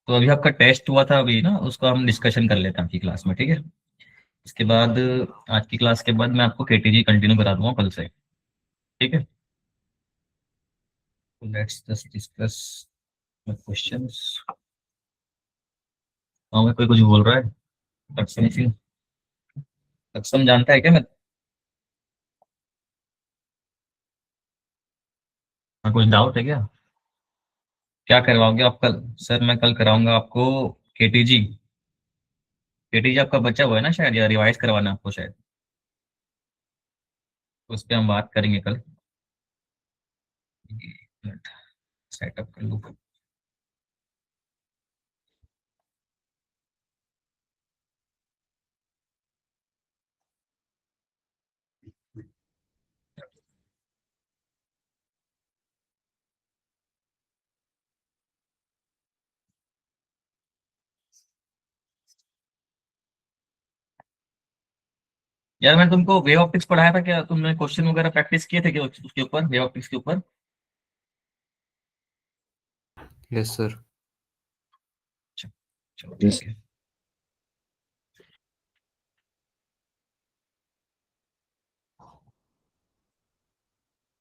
तो अभी आपका टेस्ट हुआ था अभी ना, उसको हम डिस्कशन कर लेते हैं आपकी क्लास में, ठीक है। इसके बाद आज की क्लास के बाद मैं आपको केटीजी कंटिन्यू करा दूंगा कल से, ठीक है। Let's just discuss questions. हाँ, मैं कोई कुछ बोल रहा है? तत्सम सिंह, तत्सम जानता है क्या? मैं हाँ, कुछ डाउट है क्या? क्या करवाओगे आप कल? सर मैं कल कराऊंगा आपको केटीजी। केटीजी आपका बचा हुआ है ना शायद, या रिवाइज करवाना है आपको शायद? उस पर हम बात करेंगे कल। सेटअप कर लूँ। यार मैंने तुमको वेव ऑप्टिक्स पढ़ाया था क्या? तुमने क्वेश्चन वगैरह प्रैक्टिस किए थे क्या उसके ऊपर, वेव ऑप्टिक्स के ऊपर? Yes sir. अच्छा, चलो ठीक है।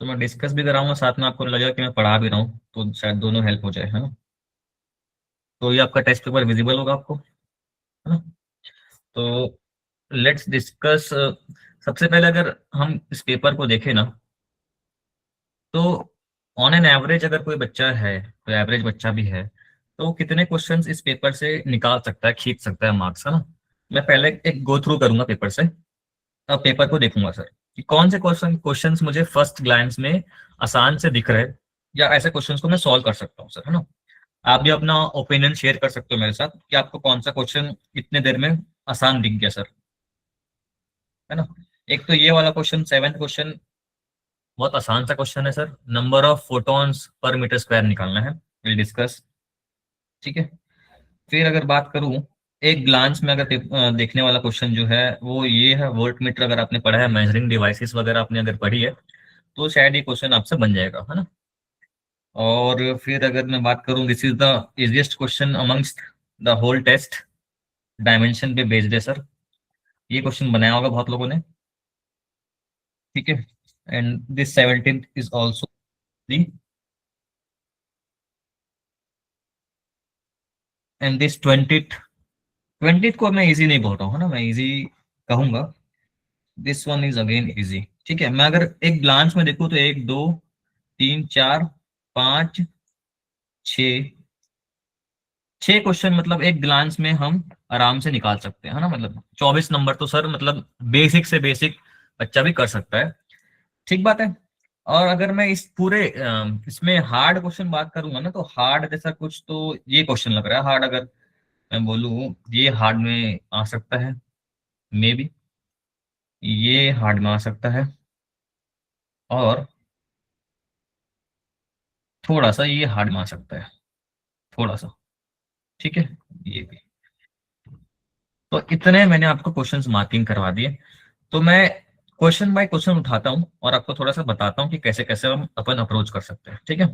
तो मैं डिस्कस भी कराऊंगा साथ में, आपको लगेगा कि मैं पढ़ा भी रहा हूँ तो शायद दोनों हेल्प हो जाए, है ना। तो ये आपका टेस्ट पेपर विजिबल होगा आपको, है ना। तो लेट्स डिस्कस। सबसे पहले अगर हम इस पेपर को देखें ना, तो ऑन एन एवरेज अगर कोई बच्चा है, कोई एवरेज बच्चा भी है, तो वो कितने क्वेश्चंस इस पेपर से निकाल सकता है, खींच सकता है मार्क्स, है ना। मैं पहले एक गो थ्रू करूंगा पेपर से, अब पेपर को देखूंगा सर कि कौन से क्वेश्चंस मुझे फर्स्ट ग्लांस में आसान से दिख रहे हैं, या ऐसे क्वेश्चंस को मैं सॉल्व कर सकता हूँ सर, है ना। आप भी अपना ओपिनियन शेयर कर सकते हो मेरे साथ कि आपको कौन सा क्वेश्चन इतने देर में आसान दिख गया सर, है ना। एक तो ये वाला क्वेश्चन, सेवेंथ क्वेश्चन, बहुत आसान सा क्वेश्चन है sir. Number of photons per metre square निकालना है, विल डिस्कस, ठीक है। फिर अगर बात करूं, एक ग्लांस में अगर देखने वाला क्वेश्चन जो है वो ये है, वोल्ट मीटर अगर आपने पढ़ा है, मेजरिंग डिवाइसेस वगैरह आपने अगर पढ़ी है, तो शायद ये क्वेश्चन आपसे बन जाएगा, है ना। और फिर अगर मैं बात करूं, this is the easiest question amongst the whole test, dimension पे बेस्ड है सर। ये क्वेश्चन बनाया होगा बहुत लोगों ने, ठीक है। And this 17th is also the, and this 20th को मैं इजी नहीं बोल रहा हूँ, है ना, मैं इजी कहूंगा। This one is again easy, ठीक है। मैं अगर एक ग्लांस में देखूँ तो एक, दो, तीन, चार, पाँच, छ, छह क्वेश्चन मतलब एक ग्लांस में हम आराम से निकाल सकते हैं, है ना। मतलब 24 नंबर तो सर मतलब बेसिक से बेसिक बच्चा भी कर सकता है, ठीक बात है। और अगर मैं इस पूरे इसमें हार्ड क्वेश्चन बात करूंगा ना, तो हार्ड जैसा कुछ तो ये क्वेश्चन लग रहा है हार्ड, अगर मैं बोलूँ ये हार्ड में आ सकता है, मे बी ये हार्ड में आ सकता है, और थोड़ा सा ये हार्ड में आ सकता है, थोड़ा सा, ठीक है, ये भी। तो इतने मैंने आपको क्वेश्चंस मार्किंग करवा दिए। तो मैं क्वेश्चन बाय क्वेश्चन उठाता हूँ और आपको थोड़ा सा बताता हूँ कि कैसे कैसे हम अपन अप्रोच कर सकते हैं, ठीक है।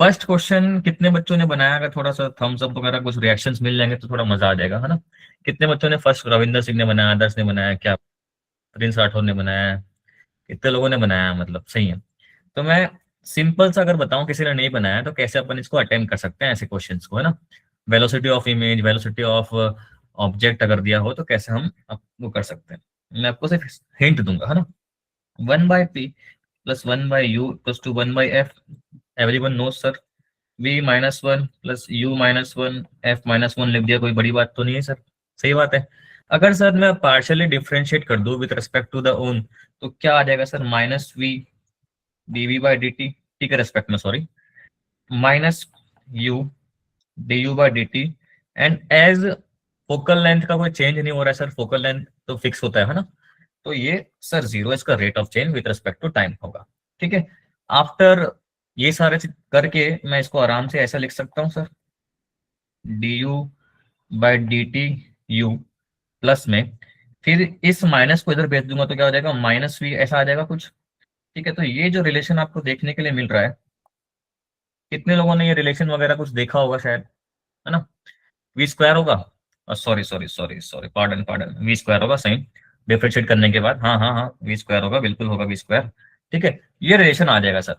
फर्स्ट क्वेश्चन कितने बच्चों ने बनाया? अगर थोड़ा सा थम्स अप वगैरह कुछ रिएक्शंस मिल जाएंगे तो थोड़ा मजा आ जाएगा, है ना। कितने बच्चों ने फर्स्ट, रविंदर सिंह ने बनाया, आदर्श ने बनाया क्या, प्रिंस राठौर ने बनाया, कितने लोगों ने बनाया, मतलब सही है। तो मैं सिंपल सा अगर बताऊं किसी ने नहीं बनाया तो कैसे अपन इसको अटेम्प्ट कर सकते हैं ऐसे क्वेश्चंस को, है ना। Velocity of image, velocity of object अगर दिया हो तो कैसे हम वो कर सकते हैं। मैं आपको सिर्फ हिंट दूंगा, है ना। 1/p plus 1/u plus to 1/f, every one knows sir. v-1 प्लस u-1 f-1 लिख दिया, कोई बड़ी बात तो नहीं है सर, सही बात है। अगर सर मैं पार्शियली डिफरेंशिएट कर दूं with respect to the own, तो क्या आ जाएगा sir? Minus V dv/dt, T के रेस्पेक्ट में, sorry, minus U du/dt। And as focal length का कोई चेंज नहीं हो रहा है सर, फोकल लेंथ तो फिक्स होता है ना। तो ये सर जीरो इसका rate of change with respect to time होगा, ठीक है। आफ्टर ये सारे चीज करके मैं इसको आराम से ऐसा लिख सकता हूँ सर, du/dt u प्लस में, फिर इस माइनस को इधर भेज दूंगा तो क्या हो जाएगा? माइनस वी, ऐसा आ जाएगा कुछ, ठीक है। तो ये जो रिलेशन आपको देखने के लिए मिल रहा है, कितने लोगों ने ये रिलेशन वगैरह कुछ देखा होगा शायद, है ना। वी स्क्वायर होगा, sorry sorry sorry sorry, pardon pardon, V square होगा सही, डिफरेंशिएट करने के बाद, हाँ हाँ हाँ, वी स्क्वायर होगा, बिल्कुल होगा वी स्क्वायर। ठीक है, ये रिलेशन आ जाएगा सर,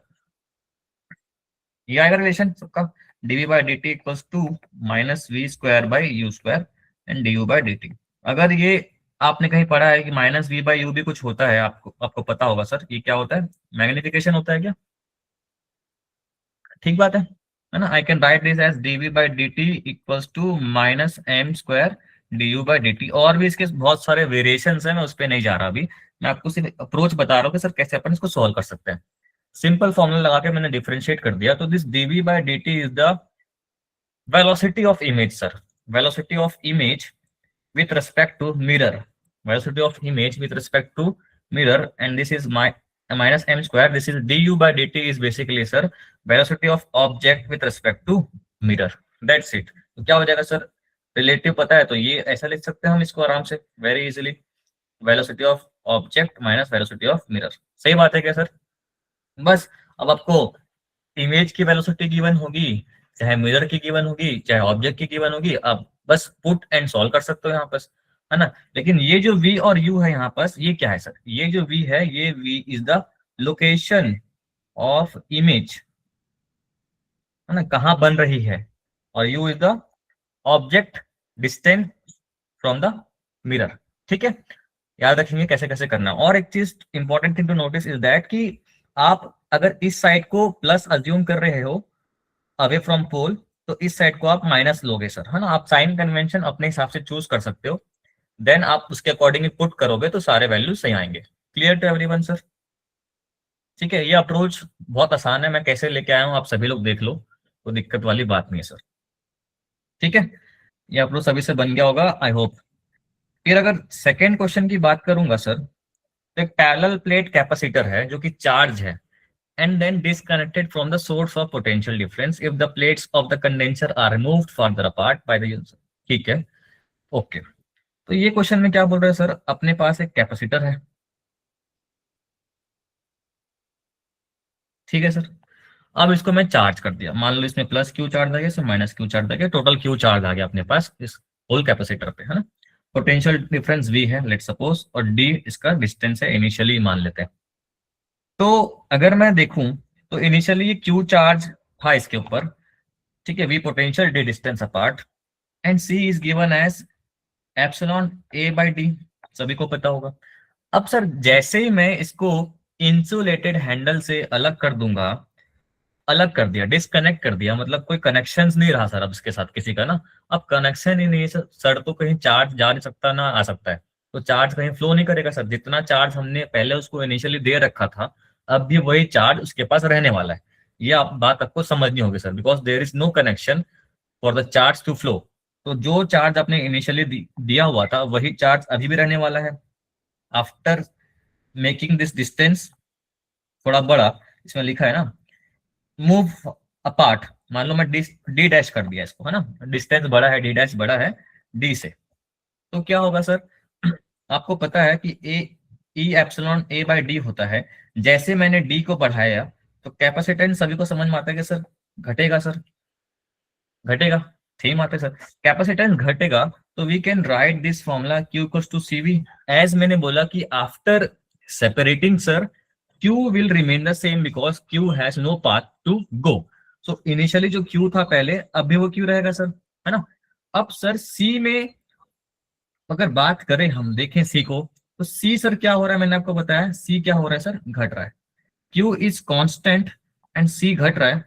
ये आएगा रिलेशन सबका, dv by D T equals to minus V square by U square and D U by D T. अगर ये आपने कहीं पढ़ा है कि माइनस वी बाई यू भी कुछ होता है, आपको आपको पता होगा सर, ये क्या होता है, मैग्निफिकेशन होता है क्या? ठीक बात है ना? I can write this as DV by D T equals to minus M square D U by D T. और भी इसके बहुत सारे वेरिएशन है, मैं उस पर नहीं जा रहा अभी, मैं आपको सिर्फ अप्रोच बता रहा हूँ कि सर कैसे अपन इसको सॉल्व कर सकते हैं। सिंपल फॉर्मूला लगा के मैंने डिफरेंशिएट कर दिया, तो this dv by dt is the velocity of image sir, velocity of image with respect to mirror, velocity of image with respect to mirror, and this is my minus m square, this is du by dt is basically sir velocity of object with respect to mirror, that's it। तो क्या हो जाएगा sir, relative पता है तो ये ऐसा लिख सकते हैं हम इसको आराम से very easily, velocity of object minus velocity of mirror. सही बात है क्या सर? बस अब आपको इमेज की वेलोसिटी गिवन होगी, चाहे मिरर की गिवन होगी, चाहे ऑब्जेक्ट की गिवन होगी, आप बस पुट एंड सॉल्व कर सकते हो यहाँ पर, है ना? लेकिन ये जो v और u है यहाँ पर, ये क्या है सर, ये जो v है, ये v is the location of image, है ना, कहाँ बन रही है, और u is the object distance from the mirror. ठीक है, याद रखेंगे कैसे कैसे करना। और एक चीज important thing to notice is that कि आप अगर इस साइड को प्लस अज्यूम कर रहे हो अवे फ्रॉम पोल, तो इस साइड को आप माइनस लोगे सर, है ना? आप साइन कन्वेंशन अपने हिसाब से चूज कर सकते हो, देन आप उसके अकॉर्डिंग पुट करोगे तो सारे वैल्यू सही आएंगे। Clear to everyone sir? ठीक है, ये अप्रोच बहुत आसान है, मैं कैसे लेके आया हूँ आप सभी लोग देख लो, तो दिक्कत वाली बात नहीं है सर। ठीक है, ये अप्रोच सभी से बन गया होगा आई होप। फिर अगर सेकेंड क्वेश्चन की बात करूंगा सर, तो एक पैरेलल प्लेट कैपेसिटर है जो कि चार्ज है and then disconnected from the source of potential difference if the plates of the condenser are removed further apart by the user। ठीक है, ओके। तो ये क्वेश्चन में क्या बोल रहे हैं सर, अपने पास एक कैपेसिटर है, ठीक है सर। अब इसको मैं चार्ज कर दिया, मान लो इसमें प्लस क्यू चार्ज आ गया, इसमें माइनस क्यू चार्ज आ गया, टोटल क्यू चार्ज आ गया अपने पास इस होल कैपेसिटर पे, है ना? पोटेंशियल डिफरेंस v है लेट सपोज, और d इसका डिस्टेंस है इनिशियली मान लेते हैं। तो अगर मैं देखूं तो इनिशियली ये क्यू चार्ज था इसके ऊपर, ठीक है, V potential D distance apart, and C is given as epsilon A by D, सभी को पता होगा। अब सर जैसे ही मैं इसको इंसुलेटेड हैंडल से अलग कर दूंगा, अलग कर दिया, डिस्कनेक्ट कर दिया, मतलब कोई कनेक्शन नहीं रहा सर अब इसके साथ किसी का ना, अब कनेक्शन ही नहीं है सर, तो कहीं चार्ज जा नहीं सकता ना आ सकता है, तो चार्ज कहीं फ्लो नहीं करेगा सर, जितना चार्ज हमने पहले उसको इनिशियली दे रखा था अब भी वही चार्ज उसके पास रहने वाला है। ये आप बात आपको समझनी होगी sir, because there is no connection for the charge to flow. तो जो चार्ज आपने इनिशियली दिया हुआ था वही चार्ज अभी भी रहने वाला है। आफ्टर मेकिंग दिस डिस्टेंस थोड़ा बड़ा, इसमें लिखा है ना मूव अपार्ट, मान लो मैं डी डैश कर दिया इसको, है ना, डिस्टेंस बड़ा है, डी डैश बड़ा है डी से, तो क्या होगा सर, आपको पता है कि ए ई एप्सिलॉन ए बाई डी होता है। जैसे मैंने डी को बढ़ाया तो कैपेसिटेंस सभी को समझ में आता है कि सर घटेगा, सर घटेगा, थीम आते सर, कैपेसिटेंस घटेगा, तो we can write this formula Q equals to CV, as मैंने बोला कि after separating sir Q will remain the same because Q has no path to go. So initially जो Q था पहले, अब भी वो Q रहेगा सर, है ना? अब सर C में अगर बात करें, हम देखें C को, तो C सर क्या हो रहा है, मैंने आपको बताया C क्या हो रहा है सर, घट रहा है, Q is constant and C घट रहा है,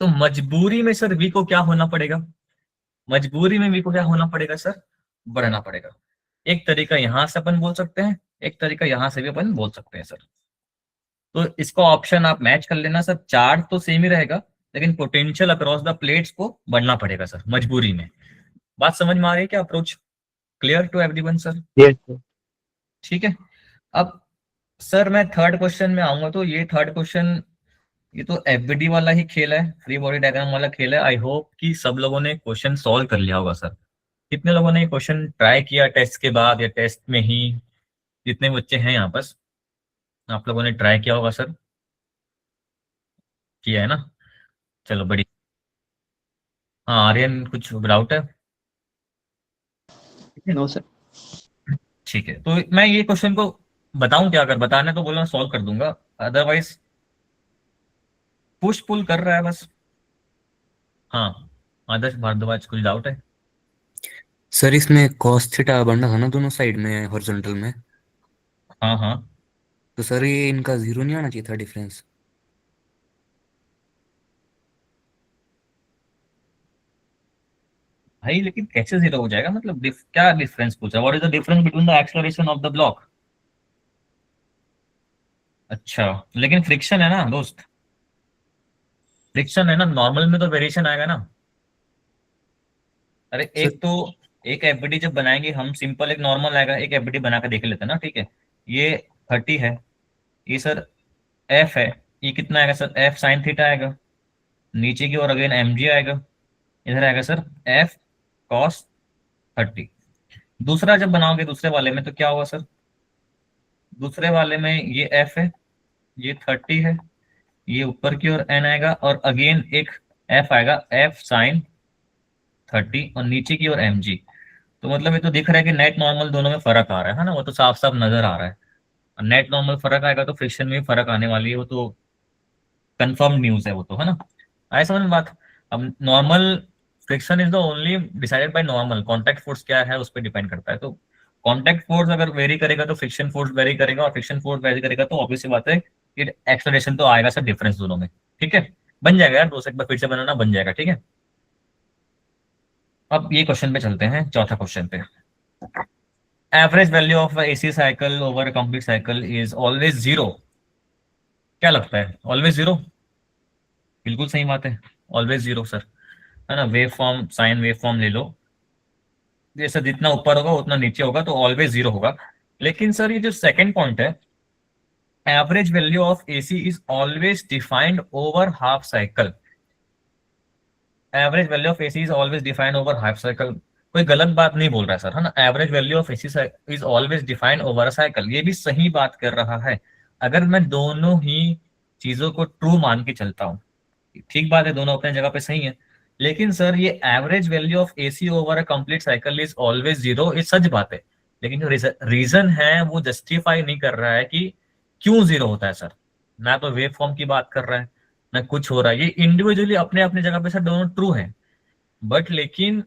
तो मजबूरी में सर V को क्या होना पड़ेगा, मजबूरी में V को क्या होना पड़ेगा सर, बढ़ना पड़ेगा। एक तरीका यहां से अपन बोल सकते हैं, एक तरीका यहां से भी अपन बोल सकते हैं सर। तो इसका ऑप्शन आप मैच कर लेना सर, चार्ज तो सेम ही रहेगा लेकिन पोटेंशियल अक्रॉस द प्लेट्स को बढ़ना पड़ेगा सर मजबूरी में। बात समझ में आ रही है क्या, approach clear to everyone sir? Yes sir. ठीक है, अब सर मैं थर्ड क्वेश्चन में आऊंगा, तो ये थर्ड क्वेश्चन, ये तो एफबीडी वाला ही खेल है, फ्री बॉडी डायग्राम वाला खेल है। आई होप कि सब लोगों ने क्वेश्चन सॉल्व कर लिया होगा सर। कितने लोगों ने क्वेश्चन ट्राई किया टेस्ट के बाद या टेस्ट में ही, जितने बच्चे हैं यहाँ पर, आप लोगों ने ट्राई किया होगा सर, किया है ना? चलो बड़ी, हाँ आर्यन कुछ डाउट है? No sir. ठीक है, तो मैं ये क्वेश्चन को बताऊं क्या? अगर बताना है तो बोलना, सॉल्व कर दूंगा, अदरवाइज पुश पुल कर रहा है बस। हाँ, आदर्श भारद्वाज, कुछ डाउट है? सर इसमें कॉस थीटा बनना था ना दोनों साइड में हॉरिजॉन्टल में। हाँ हाँ। तो सर ये इनका जीरो नहीं आना चाहिए था डिफरेंस। भाई लेकिन कैसे जीरो हो जाएगा? मतलब क्या डिफरेंस पूछा? What is the difference between the acceleration of the block? अच्छा, लेकिन फ्रिक्शन है ना दोस्त, फ्रिक्शन है ना, नॉर्मल में तो वेरिएशन आएगा ना। अरे सर एक तो, एक एफबीडी जब बनाएंगे हम, सिंपल एक नॉर्मल आएगा, एक एफबीडी बना के देख लेते हैं ना, ठीक है। ये 30 है, ये सर एफ है, ये कितना आएगा सर? एफ साइन थीटा आएगा। नीचे की ओर अगेन एम जी आएगा, इधर आएगा सर एफ कॉस 30। दूसरा जब बनाओगे दूसरे वाले में तो क्या होगा सर? दूसरे वाले में ये एफ है, ये 30 है, ये ऊपर की ओर एन आएगा, और अगेन एक एफ आएगा, एफ साइन 30, और नीचे की ओर एम जी। तो मतलब ये तो दिख रहा है कि नेट नॉर्मल दोनों में फर्क आ रहा है ना, वो तो साफ साफ नजर आ रहा है। नेट नॉर्मल फर्क आएगा तो फ्रिक्शन में भी फर्क आने वाली है, वो तो कंफर्म न्यूज है, वो तो है ना। आए समझ में बात? अब normal friction is the only decided by normal, contact force क्या है उस पर डिपेंड करता है। तो कांटेक्ट फोर्स अगर वेरी करेगा तो फ्रिक्शन फोर्स वेरी करेगा, और फ्रिक्शन फोर्स वेरी करेगा तो ऑब्वियस सी बात है कि एक्सलरेशन तो आएगा सर डिफरेंस दोनों में। ठीक है, बन जाएगा यार, दो से एक बार फिर से बनाना, बन जाएगा, ठीक है। अब ये क्वेश्चन पे चलते हैं, चौथा क्वेश्चन पे। Average value of AC cycle over complete cycle is always zero. क्या लगता है, ऑलवेज जीरो? बिल्कुल सही बात है, ऑलवेज जीरो सर, है ना। Wave form, sine wave form ले लो, जैसे जितना ऊपर होगा उतना नीचे होगा, तो ऑलवेज जीरो होगा। लेकिन सर ये जो सेकंड पॉइंट है, average value of AC is always defined over half cycle, average value of AC is always defined over half cycle, कोई गलत बात नहीं बोल रहा है सर, है ना। Average value of AC is always defined over a cycle, ये भी सही बात कर रहा है, अगर मैं दोनों ही चीजों को ट्रू मान के चलता हूँ। ठीक बात है, दोनों अपने जगह पे सही है। लेकिन सर ये average value of AC over a complete cycle is always zero, ये सच बात है। लेकिन जो रीजन है वो जस्टिफाई नहीं कर रहा है कि क्यों जीरो होता है सर। ना तो वेव फॉर्म की बात कर रहा है, ना कुछ हो रहा है, ये इंडिविजुअली अपने अपने जगह पे सर दोनों ट्रू है। बट लेकिन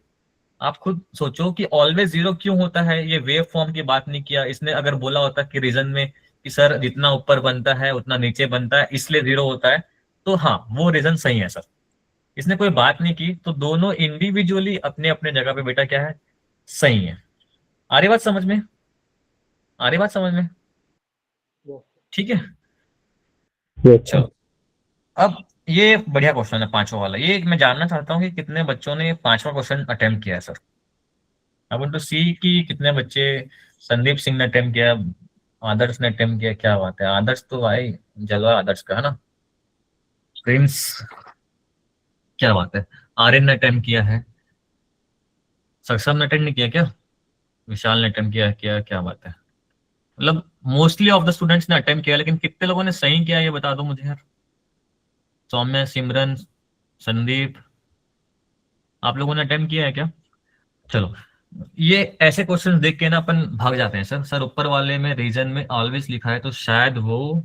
आप खुद सोचो कि ऑलवेज जीरो क्यों होता है, ये वेव फॉर्म की बात नहीं किया इसने। अगर बोला होता कि रीजन में कि सर जितना ऊपर बनता है उतना नीचे बनता है इसलिए जीरो होता है, तो हाँ वो रीजन सही है सर। इसने कोई बात नहीं की, तो दोनों इंडिविजुअली अपने अपने जगह पे बेटा क्या है, सही है। आ रही बात समझ में? आ रही बात समझ में? ठीक है, यस। चलो। अब ये बढ़िया क्वेश्चन है पांचवा वाला, ये मैं जानना चाहता हूँ कि कितने बच्चों ने पांचवा क्वेश्चन अटेम्प्ट किया है सर। आई वांट टू सी कि कितने बच्चे, संदीप सिंह ने अटेम्प्ट किया, आदर्श ने अटेम्प्ट किया, क्या बात है, आदर्श तो भाई जलवा आदर्श का, है ना। प्रिंस, क्या बात है। आर्यन ने अटेम्प्ट किया है, सक्षम ने अटेम्प्ट नहीं किया क्या? विशाल ने अटेम्प्ट किया, क्या बात है। मतलब मोस्टली ऑफ द स्टूडेंट्स ने अटेम्प्ट किया, लेकिन कितने लोगों ने सही किया ये बता दो मुझे यार। सौम्य, सिमरन, संदीप, आप लोगों ने अटेम्प्ट किया है क्या? चलो, ये ऐसे क्वेश्चंस देख के ना अपन भाग जाते हैं सर। सर ऊपर वाले में रीजन में ऑलवेज लिखा है तो शायद वो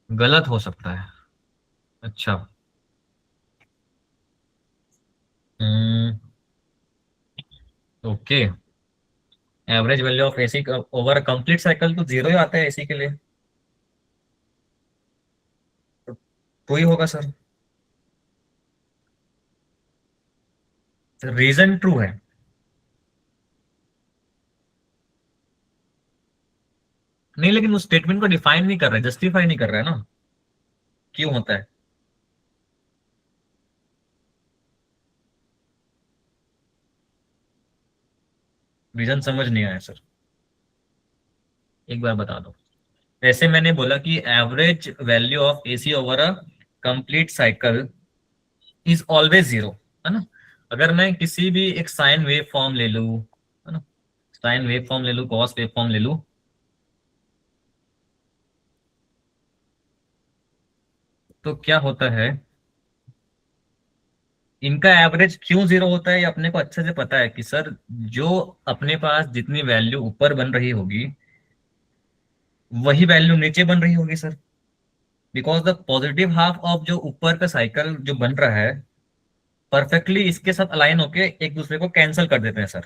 गलत हो सकता है। अच्छा, okay. Average value of AC over complete cycle तो जीरो ही आता है एसी के लिए, तो ही होगा सर। रीजन ट्रू है, नहीं लेकिन उस स्टेटमेंट को डिफाइन नहीं कर रहा है, जस्टिफाई नहीं कर रहा है ना, क्यों होता है। रीजन समझ नहीं आया सर, एक बार बता दो। जैसे मैंने बोला कि average value of AC over a complete cycle is always zero, है ना। अगर मैं किसी भी एक साइन वेव फॉर्म ले लूं, है ना, साइन वेव फॉर्म ले लूं, कॉस वेव फॉर्म ले लूं, तो क्या होता है इनका एवरेज क्यों 0 होता है ये अपने को अच्छे से पता है कि सर जो अपने पास जितनी वैल्यू ऊपर बन रही होगी वही वैल्यू नीचे बन रही होगी sir, because the positive half of जो ऊपर का साइकिल जो बन रहा है परफेक्टली इसके साथ अलाइन होके एक दूसरे को कैंसिल कर देते हैं सर।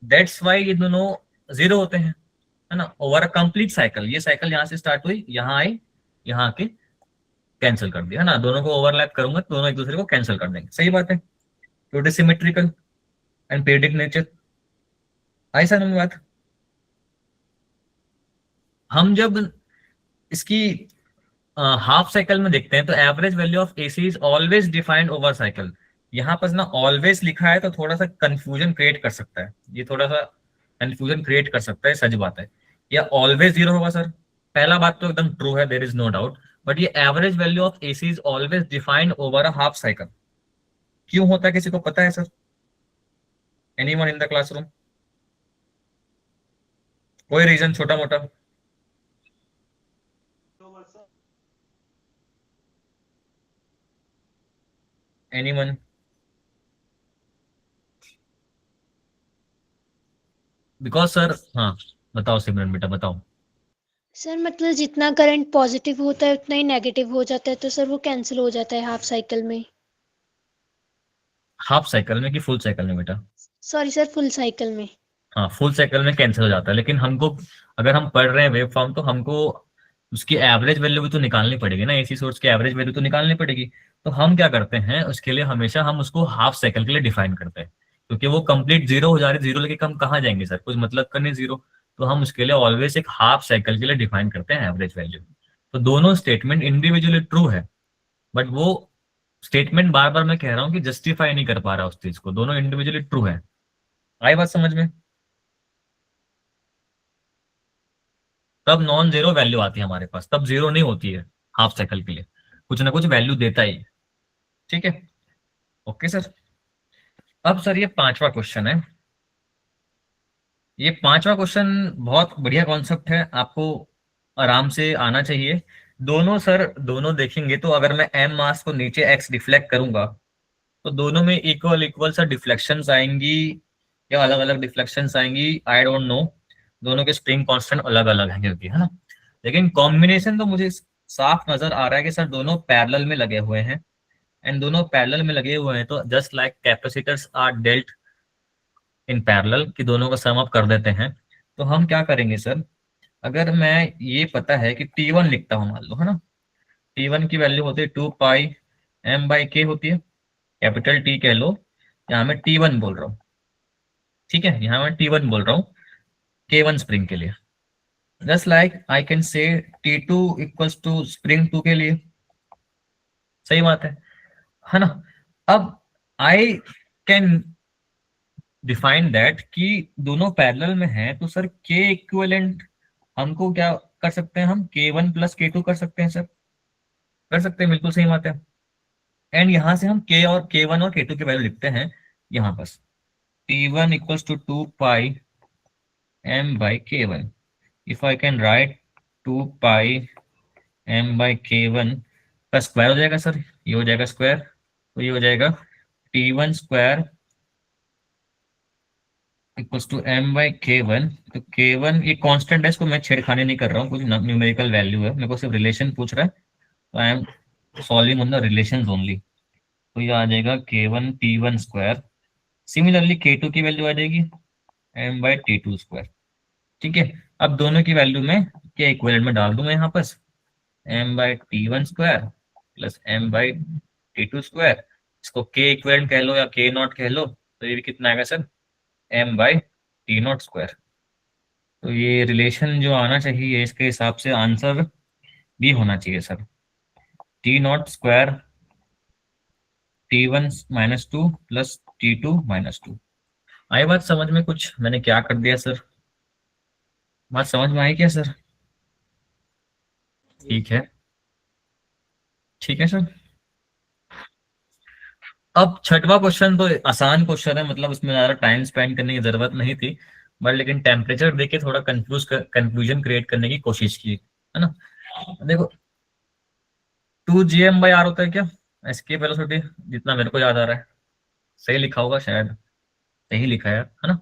दैट्स वाई ये दोनों 0 होते हैं, है ना, ओवर अ कंप्लीट साइकिल। ये साइकिल यहाँ से स्टार्ट हुई, यहाँ आई, यहाँ आके कैंसिल कर दिया, है ना, दोनों को ओवरलैप करूंगा तो दोनों एक दूसरे को कैंसिल कर देंगे। सही बात है, तो it is symmetrical and periodic nature. I sir हमें बात। हम जब इसकी हाफ साइकिल में देखते हैं तो average value of AC is always defined over cycle. यहाँ पर ना ऑलवेज लिखा है तो थोड़ा सा कंफ्यूजन क्रिएट कर सकता है, ये थोड़ा सा कंफ्यूजन क्रिएट कर सकता है, सच बात है। या ऑलवेज 0 होगा सर, पहला बात तो एकदम ट्रू है, there is no doubt. But ये average value of AC is always defined over a half cycle. क्यों होता है किसी को पता है sir? Anyone in the classroom? कोई रीजन छोटा मोटा? एनीवन? बिकॉज सर, हाँ बताओ सिमरन बेटा बताओ। सर मतलब जितना करंट पॉजिटिव होता है उतना ही नेगेटिव हो जाता है, तो सर वो कैंसिल हो जाता है हाफ साइकिल में। हाफ साइकिल में कि फुल साइकिल में बेटा? सॉरी सर, फुल साइकिल में। हाँ फुल साइकिल में कैंसिल हो जाता है, लेकिन हमको अगर हम पढ़ रहे हैं वेव फॉर्म तो हमको उसकी एवरेज वैल्यू भी तो निकालनी पड़ेगी ना, एसी सोर्स की एवरेज वैल्यू तो निकालनी पड़ेगी। तो हम क्या करते हैं उसके लिए, हमेशा हम उसको हाफ साइकिल के लिए डिफाइन करते हैं, क्योंकि वो कंप्लीट 0 हो जा रही है, 0 लेके हम कहाँ जाएंगे सर, कुछ मतलब का नहीं 0। तो हम उसके लिए ऑलवेज एक हाफ साइकिल के लिए डिफाइन करते हैं एवरेज वैल्यू। तो दोनों स्टेटमेंट इंडिविजुअली ट्रू है, बट वो स्टेटमेंट बार बार मैं कह रहा हूँ कि जस्टिफाई नहीं कर पा रहा उस चीज को, दोनों इंडिविजुअली ट्रू है। आई बात समझ में? तब नॉन जीरो वैल्यू आती है हमारे पास, तब 0 नहीं होती है हाफ साइकिल के लिए, कुछ ना कुछ वैल्यू देता ही है। ठीक है, ओके सर। अब सर ये पांचवा क्वेश्चन है। ये पांचवा क्वेश्चन बहुत बढ़िया कॉन्सेप्ट है, आपको आराम से आना चाहिए। दोनों सर, दोनों देखेंगे तो अगर मैं एम मास को नीचे एक्स डिफ्लेक्ट करूंगा तो दोनों में इक्वल इक्वल सर डिफ्लेक्शंस आएंगी या अलग अलग डिफ्लेक्शंस आएंगी, आई डोंट नो। दोनों के स्प्रिंग कांस्टेंट अलग अलग हैं क्योंकि, है ना, लेकिन कॉम्बिनेशन तो मुझे साफ नजर आ रहा है कि सर दोनों पैरेलल में लगे हुए हैं। एंड दोनों पैरेलल में लगे हुए हैं तो just like capacitors are dealt in parallel, कि दोनों का सम अप कर देते हैं। तो हम क्या करेंगे सर, अगर मैं ये पता है कि T1 लिखता हूँ मान लो, है ना, T1 की वैल्यू होती है 2πm/k होती है, कैपिटल T कह लो, यहाँ मैं T1 बोल रहा हूँ। ठीक है, यहाँ मैं T1 बोल रहा हूँ K1 स्प्रिंग के लिए। Just like I can say T2 equals to spring 2 के लिए। सही बात है ना। अब आई कैन डिफाइन दैट कि दोनों पैरेलल में हैं तो सर के इक्विवेलेंट हमको क्या कर सकते हैं, हम K1 प्लस K2 कर सकते हैं सर, कर सकते हैं, बिल्कुल सही बात है। एंड यहां से हम K1 और K2 की वैल्यू लिखते हैं यहाँ पर। T1 equals to 2πm/K1। If I can write 2πm/K1 का स्क्वायर हो जाएगा सर, ये हो जाएगा स्क्वायर, तो ये हो जाएगा T1 square equals to m/K1। तो K1 ये कांस्टेंट है, इसको मैं छेड़खानी नहीं कर रहा हूँ, कुछ न्यूमेरिकल वैल्यू है, मेरे को सिर्फ रिलेशन पूछ रहा है, तो I am solving on the relations only. तो ये आ जाएगा K1 T1 square. Similarly K2 की वैल्यू आ जाएगी m/T2 स्क्वायर। ठीक है, अब दोनों की वैल्यू में के इक्विवेलेंट में डाल दूंगा यहाँ पर, m/T1 square plus m/T2 square. इसको के इक्विवेलेंट कह लो या के नॉट कह लो, तो ये भी कितना आएगा सर, m/T0 स्क्वायर। तो ये रिलेशन जो आना चाहिए इसके हिसाब से आंसर भी होना चाहिए sir, T0 square T1-2 plus T2-2। आई बात समझ में? कुछ मैंने क्या कर दिया सर, बात समझ में आई क्या सर? ठीक है, ठीक है सर। अब छठवां क्वेश्चन तो आसान क्वेश्चन है, मतलब उसमें ज्यादा टाइम स्पेंड करने की जरूरत नहीं थी, बट लेकिन टेम्परेचर देके थोड़ा कंफ्यूजन क्रिएट करने की कोशिश की, है ना। देखो 2gm/r होता है क्या, एस्केप वेलोसिटी जितना मेरे को याद आ रहा है, सही लिखा होगा शायद, सही लिखा है ना।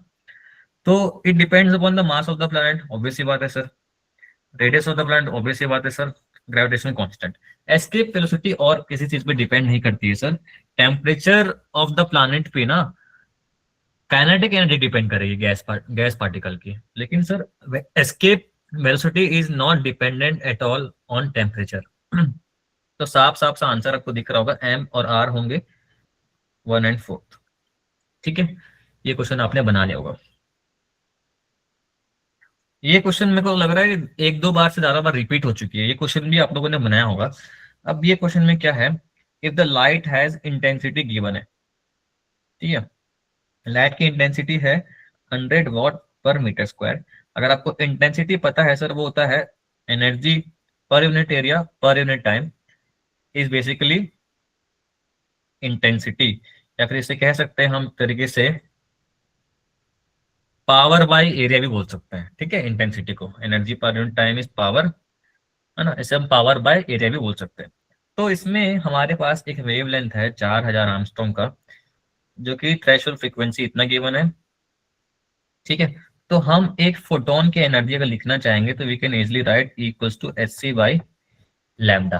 तो it depends upon the mass of the planet, obvious सी बात है sir. Radius of the planet, obvious सी बात है sir. Gravitational constant. Escape velocity और किसी चीज पे डिपेंड नहीं करती है sir. Temperature of the planet पे ना काइनेटिक एनर्जी डिपेंड करेगी गैस पार्टिकल की, लेकिन sir escape velocity is not dependent at all on temperature. तो साफ साफ सा आंसर आपको दिख रहा होगा, एम और आर होंगे 1 and 4। ठीक है, ये क्वेश्चन आपने बना लिया होगा। ये क्वेश्चन मेरे को लग रहा है एक दो बार से ज्यादा बार रिपीट हो चुकी है, ये क्वेश्चन भी आप लोगों ने बनाया होगा। अब ये क्वेश्चन में क्या है, if the light has intensity given है, ठीक है, लाइट की इंटेंसिटी है 100 वाट/मीटर स्क्वायर। अगर आपको इंटेंसिटी पता है सर, वो होता है energy per unit area per unit time is basically intensity, या फिर इसे कह सकते हैं हम तरीके से पावर बाय एरिया भी बोल सकते हैं। ठीक है, इंटेंसिटी को energy per unit time is power, है ना, इसे हम पावर बाय एरिया भी बोल सकते हैं। तो इसमें हमारे पास एक वेवलेंथ है 4000 एंगस्ट्रॉम का, जो कि थ्रेशोल्ड फ्रीक्वेंसी इतना गिवन है। ठीक है, तो हम एक फोटोन की एनर्जी अगर लिखना चाहेंगे तो we can easily write equals to hc/λ।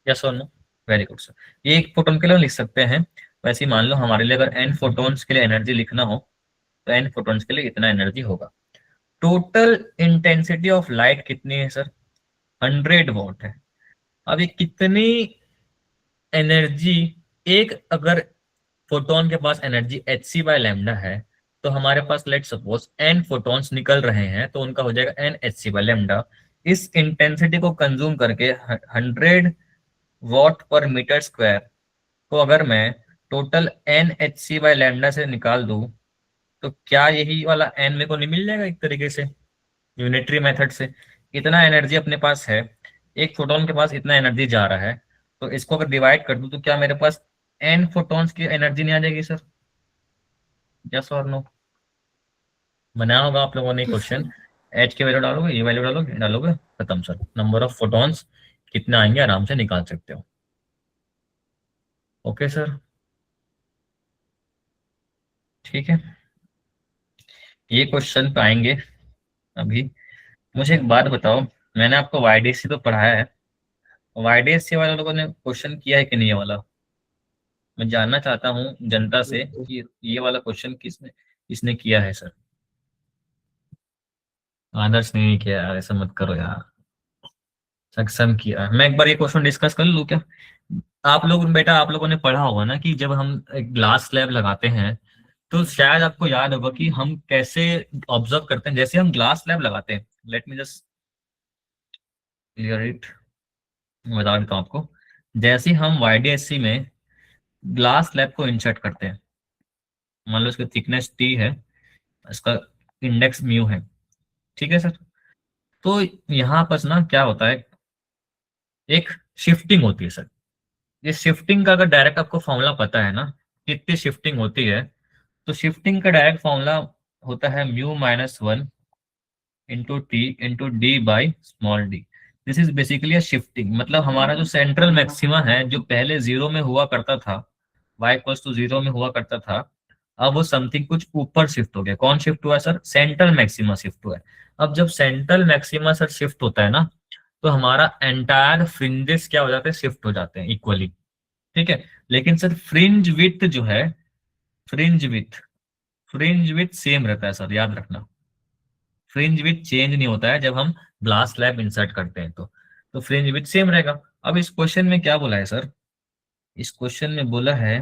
Yes और नो? Very good sir. ये एक फोटोन के लिए लिख सकते हैं। वैसे ही मान लो हमारे लिए अगर n फोटोन्स के लिए एनर्जी लिखना हो तो n फोटोन्स के लिए इतना एनर्जी होगा। टोटल इंटेंसिटी ऑफ लाइट कितनी है सर? 100 वॉट है। अब ये कितनी एनर्जी, एक अगर फोटोन के पास एनर्जी hc/λ है, तो हमारे पास लेट सपोज n फोटॉन्स निकल रहे हैं, तो उनका हो जाएगा n hc/λ। इस इंटेंसिटी को कंज्यूम करके 100 वाट/मीटर स्क्वायर को अगर मैं टोटल n hc/λ से निकाल दूं, तो क्या यही वाला n मेरे को नहीं मिल जाएगा एक तरीके से यूनिटरी मेथड से? इतना एनर्जी अपने पास है, एक फोटोन के पास इतना एनर्जी जा रहा है, तो इसको अगर डिवाइड कर दूं तो क्या मेरे पास n फोटॉन्स की एनर्जी नहीं आ जाएगी सर? यस और नो? बनाया होगा आप लोगों ने क्वेश्चन। एच की वैल्यू डालोगे, ये वैल्यू डालोगे, डालोगे, खत्म सर। नंबर ऑफ फोटॉन्स कितने आएंगे आराम से निकाल सकते हो। ओके सर, ठीक है, ये क्वेश्चन पे आएंगे अभी। मुझे एक बात बताओ, मैंने आपको वाईडीएससी तो पढ़ाया है, वाईडीएससी वाले लोगों ने क्वेश्चन किया है कि नहीं? ये वाला मैं जानना चाहता हूँ जनता से कि ये वाला क्वेश्चन किसने किया है सर? आदर्श ने नहीं किया यार, ऐसा मत करो यार। सक्षम किया है। मैं एक बार ये क्वेश्चन डिस्कस कर लूँ क्या? आप लोग बेटा, आप लोगों ने पढ़ा होगा ना कि जब हम एक ग्लास स्लैब लगाते हैं तो शायद आपको याद होगा कि हम कैसे ऑब्जर्व करते हैं। जैसे हम ग्लास स्लैब लगाते हैं, let me just clear it, बता देता हूँ आपको। जैसे ही हम वाईडीएससी में ग्लास स्लैब को इंसर्ट करते हैं, मान लो इसकी थिकनेस टी है, इसका इंडेक्स म्यू है, ठीक है सर। तो यहाँ पर ना क्या होता है, एक शिफ्टिंग होती है सर। ये शिफ्टिंग का अगर डायरेक्ट आपको फॉर्मूला पता है ना, कितनी शिफ्टिंग होती है, तो शिफ्टिंग का डायरेक्ट फॉर्मूला होता है μ-1 into T into D by small D. This is basically a shifting. मतलब हमारा जो सेंट्रल मैक्सिमा है, जो पहले जीरो में हुआ करता था, y इक्वल्स टू 0 में हुआ करता था, अब वो समथिंग कुछ ऊपर शिफ्ट हो गया। कौन शिफ्ट हुआ है सर? सेंट्रल मैक्सिमा शिफ्ट हुआ है। अब जब सेंट्रल मैक्सिमा सर शिफ्ट होता है ना, तो हमारा एंटायर फ्रिंजेस क्या हो जाते हैं? शिफ्ट हो जाते हैं इक्वली। ठीक है, लेकिन सर फ्रिंज विड्थ जो है, फ्रिंज विड्थ सेम रहता है सर, याद रखना। फ्रिंज विड्थ चेंज नहीं होता है जब हम ग्लास स्लैब इंसर्ट करते हैं, तो फ्रिंज विड्थ सेम रहेगा। अब इस क्वेश्चन में क्या बोला है सर? इस क्वेश्चन में बोला है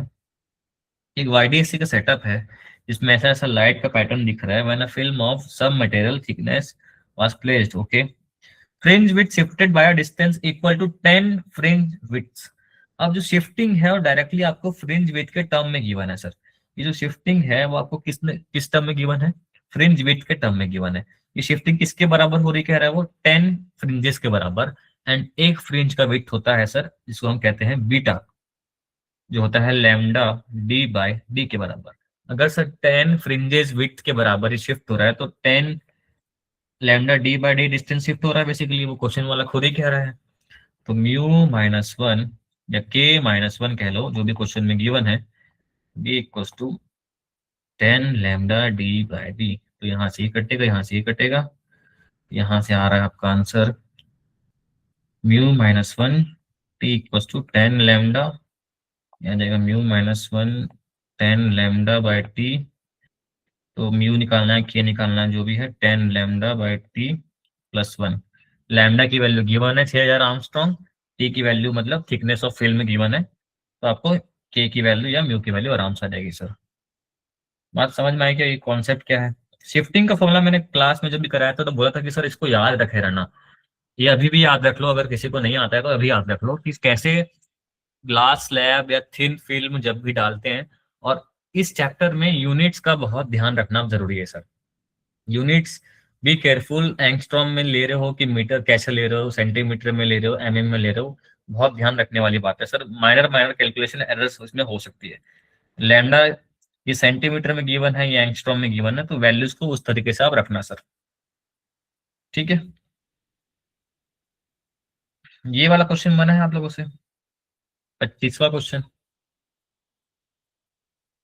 एक वाईडीएससी का सेटअप है जिसमें ऐसा ऐसा लाइट का पैटर्न दिख रहा है। When a film of some material thickness was placed, okay, fringe width shifted by a distance equal to 10 fringe widths. अब जो शिफ्टिंग है वो डायरेक्टली आपको फ्रिंज विड्थ के टर्म में गिवन है सर। ये जो शिफ्टिंग है वो आपको किस टर्म में गिवन है? फ्रिंज विड्थ के टर्म में गिवन है। ये शिफ्टिंग किसके बराबर हो रही कह रहा है वो? 10 फ्रिंजेस के बराबर। एंड एक फ्रिंज का विड्थ होता है सर, जिसको हम कहते हैं बीटा, जो होता है लैम्डा डी बाय डी के बराबर। अगर सर 10 फ्रिंजेस विड्थ के बराबर ही शिफ्ट हो रहा है, तो 10 lambda D by D distance shift हो रहा है बेसिकली, वो क्वेश्चन वाला खुद ही कह रहा है। तो μ-1 या k-1 कह लो, जो भी क्वेश्चन में गिवन है, b equals to 10 lambda d/d। तो यहाँ से ही कटेगा, यहाँ से ही कटेगा, यहाँ से आ रहा है आपका answer μ-1 t equals to 10 lambda, यहाँ जाएगा μ-1 10 लैम्डा बाई टी। तो म्यू निकालना है, के निकालना है, जो भी है 10 lambda by T plus 1। Lambda की वैल्यू गिवन है 6000 आर्मस्ट्रॉन्ग, टी की वैल्यू मतलब थिकनेस ऑफ फिल्म गिवन है, तो आपको के की वैल्यू या म्यू की वैल्यू आराम से आ जाएगी सर। बात समझ में आई क्या? ये कॉन्सेप्ट क्या है? शिफ्टिंग का फॉर्मूला मैंने क्लास में जब भी कराया था तो बोला था कि सर इसको याद रखे रहना, ये अभी भी याद रख लो, अगर किसी को नहीं आता है तो अभी याद रख लो कि कैसे ग्लास स्लैब या थिन फिल्म जब भी डालते हैं। और इस चैप्टर में यूनिट्स का बहुत ध्यान रखना जरूरी है sir. Units be careful, angstrom में ले रहे हो कि मीटर कैसे ले रहे हो, सेंटीमीटर में ले रहे हो, एमएम में ले रहे हो, बहुत ध्यान रखने वाली बात है sir. Minor minor calculation errors उसमें हो सकती है। लैम्डा ये सेंटीमीटर में गिवन है, ये एंगस्ट्रॉम में गिवन है, तो वैल्यूज को उस तरीके से आप रखना सर, ठीक है। ये वाला क्वेश्चन बना है आप लोगों से, 25वां क्वेश्चन।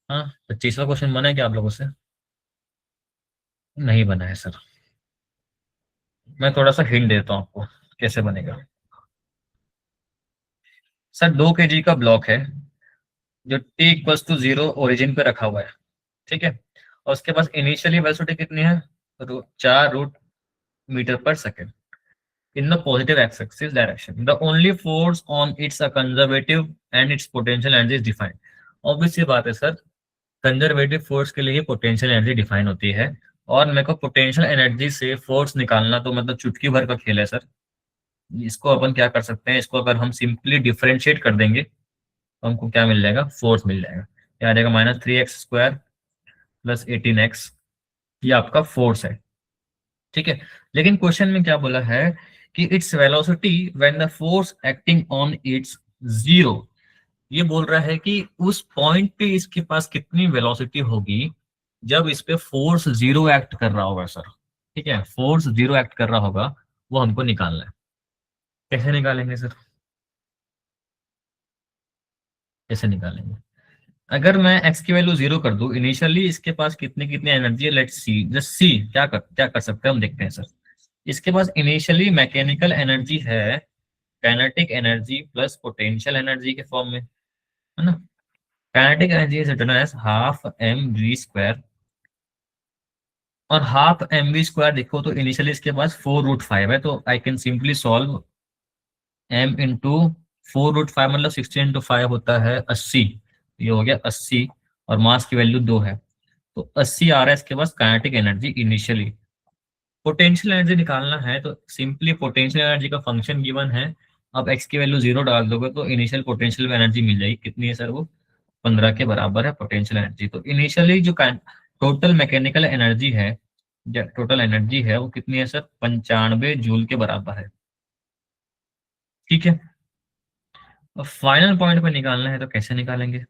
हाँ, 25वां क्वेश्चन बना है क्या आप लोगों से? नहीं बना है सर। मैं थोड़ा सा हिंट देता हूँ आपको कैसे बनेगा। सर 2 kg का ब्लॉक है जो t इक्वल्स टू 0 ओरिजिन पे रखा हुआ है, ठीक है। और उसके पास इनिशियली वेलोसिटी कितनी है? 4 √m/s in the positive x-axis direction. The only force on its a conservative and its potential energy is defined. Obvious सी बात है सर, कंजर्वेटिव फोर्स के लिए पोटेंशियल एनर्जी डिफाइन होती है, और मेरे को पोटेंशियल एनर्जी से फोर्स निकालना तो मतलब चुटकी भर का खेल है सर। इसको अपन क्या कर सकते हैं, इसको अगर हम सिंपली डिफरेंशिएट कर देंगे तो हमको क्या मिल जाएगा? फोर्स मिल जाएगा। क्या आ जाएगा? -3x² + 18x, ये आपका फोर्स है, ठीक है। लेकिन क्वेश्चन में क्या बोला है कि its velocity when the force acting on it's 0। ये बोल रहा है कि उस पॉइंट पे इसके पास कितनी वेलोसिटी होगी जब इस पे फोर्स 0 एक्ट कर रहा होगा सर, ठीक है। फोर्स 0 एक्ट कर रहा होगा, वो हमको निकालना है। कैसे निकालेंगे सर? कैसे निकालेंगे? अगर मैं x की वैल्यू 0 कर दूं, इनिशियली इसके पास कितनी कितनी एनर्जी है, लेट्स सी। जस्ट सी क्या कर सकते हैं हम, देखते हैं सर। इसके पास इनिशियली मैकेनिकल एनर्जी है, kinetic energy plus potential energy के फॉर्म में, है ना। Kinetic energy is written as ½ mv², और ½ mv² देखो तो इनिशियली इसके पास 4√5 है, तो I can simply solve m into 4√5 मतलब 16 × 5 होता है 80। ये हो गया 80, और मास की वैल्यू 2 है, तो 80 आ रहा है इसके पास kinetic energy initially. Potential energy निकालना है तो सिंपली पोटेंशियल एनर्जी का फंक्शन गिवन है, अब x की वैल्यू 0 डाल दोगे तो इनिशियल पोटेंशियल एनर्जी मिल जाएगी। कितनी है सर? वो 15 के बराबर है पोटेंशियल एनर्जी। तो इनिशियली जो टोटल मैकेनिकल एनर्जी है, टोटल एनर्जी है, वो कितनी है सर? 95 जूल के बराबर है, ठीक है। अब फाइनल पॉइंट पे निकालना है तो कैसे निकालेंगे,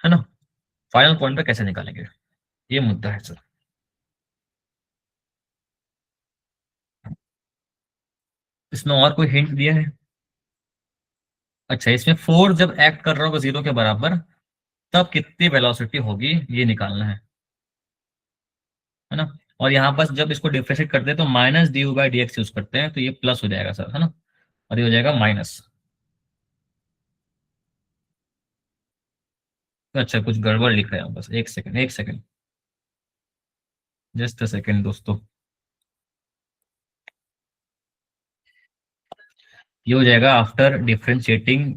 है ना। फाइनल पॉइंट पे कैसे निकालेंगे, ये मुद्दा है सर। इसमें और कोई हिंट दिया है? अच्छा, इसमें फोर्स जब एक्ट कर रहा होगा 0 के बराबर, तब कितनी वेलोसिटी होगी ये निकालना है ना। और यहाँ पर जब इसको डिफरेंशिएट करते हैं तो -du/dx यूज करते हैं, तो ये प्लस हो जाएगा सर, है ना, और ये हो जाएगा माइनस। अच्छा, कुछ गड़बड़ लिख रहे हैं बस, एक सेकंड एक सेकंड, जस्ट अ सेकंड दोस्तों। ये हो जाएगा आफ्टर डिफरेंशिएटिंग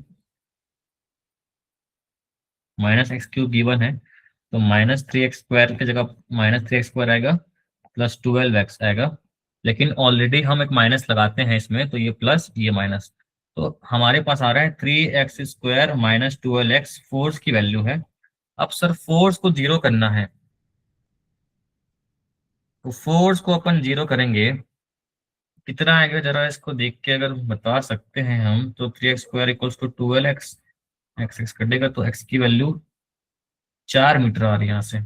-x³ गिवन है, तो -3x² की जगह -3x² आएगा, प्लस 12x आएगा। लेकिन ऑलरेडी हम एक माइनस लगाते हैं इसमें, तो ये प्लस ये माइनस, तो हमारे पास आ रहा है 3x² - 12x फोर्स की वैल्यू है। अब सर फोर्स को 0 करना है, तो फोर्स को अपन 0 करेंगे, कितना आएगा जरा इसको देख के अगर बता सकते हैं हम, तो 3x² = 12x, x कटेगा तो x की वैल्यू 4 मीटर आ रही है यहाँ से।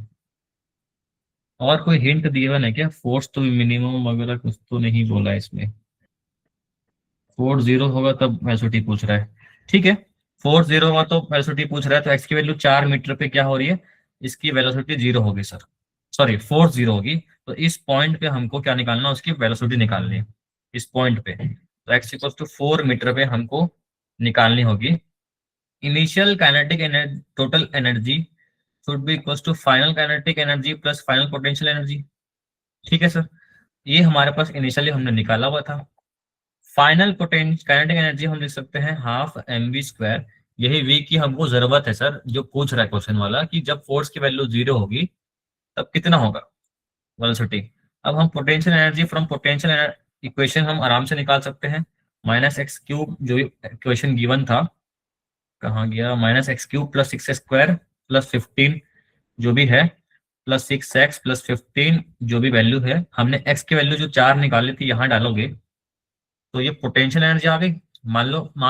और कोई हिंट दिया हुआ है क्या? फोर्स तो मिनिमम वगैरह कुछ तो नहीं बोला इसमें। फोर्स 0 होगा तब वेलोसिटी पूछ रहा है, ठीक है। फोर्स 0 होगा तो वेलोसिटी पूछ रहा है, तो एक्स की वैल्यू 4 मीटर पे क्या हो रही है, इसकी वेलोसिटी 0 होगी सर, सॉरी फोर्स 0 होगी। तो इस पॉइंट पे हमको क्या निकालना है, उसकी वेलोसिटी निकालनी है इस पॉइंट पे। तो एक्स इक्वल टू 4 मीटर पे हमको निकालनी होगी। Initial kinetic energy, total energy should be equal to final kinetic energy plus final potential energy, ठीक है सर। ये हमारे पास इनिशियली हमने निकाला हुआ था। फाइनल पोटेंशियल काइनेटिक एनर्जी हम लिख सकते हैं हाफ एम वी स्क्वायर। यही वी की हमको जरूरत है सर, जो पूछ रहा है क्वेश्चन वाला कि जब फोर्स की वैल्यू 0 होगी तब कितना होगा वेलोसिटी। अब हम potential energy from potential equation हम आराम से निकाल सकते हैं। माइनस एक्स क्यूब जो इक्वेशन गिवन था, कहाँ गया, minus x cube plus 6 square plus 15 जो भी है, प्लस 6x प्लस 15 जो भी वैल्यू है, हमने x की वैल्यू जो 4 निकाली थी यहाँ डालोगे तो ये पोटेंशियल एनर्जी आ गई। मान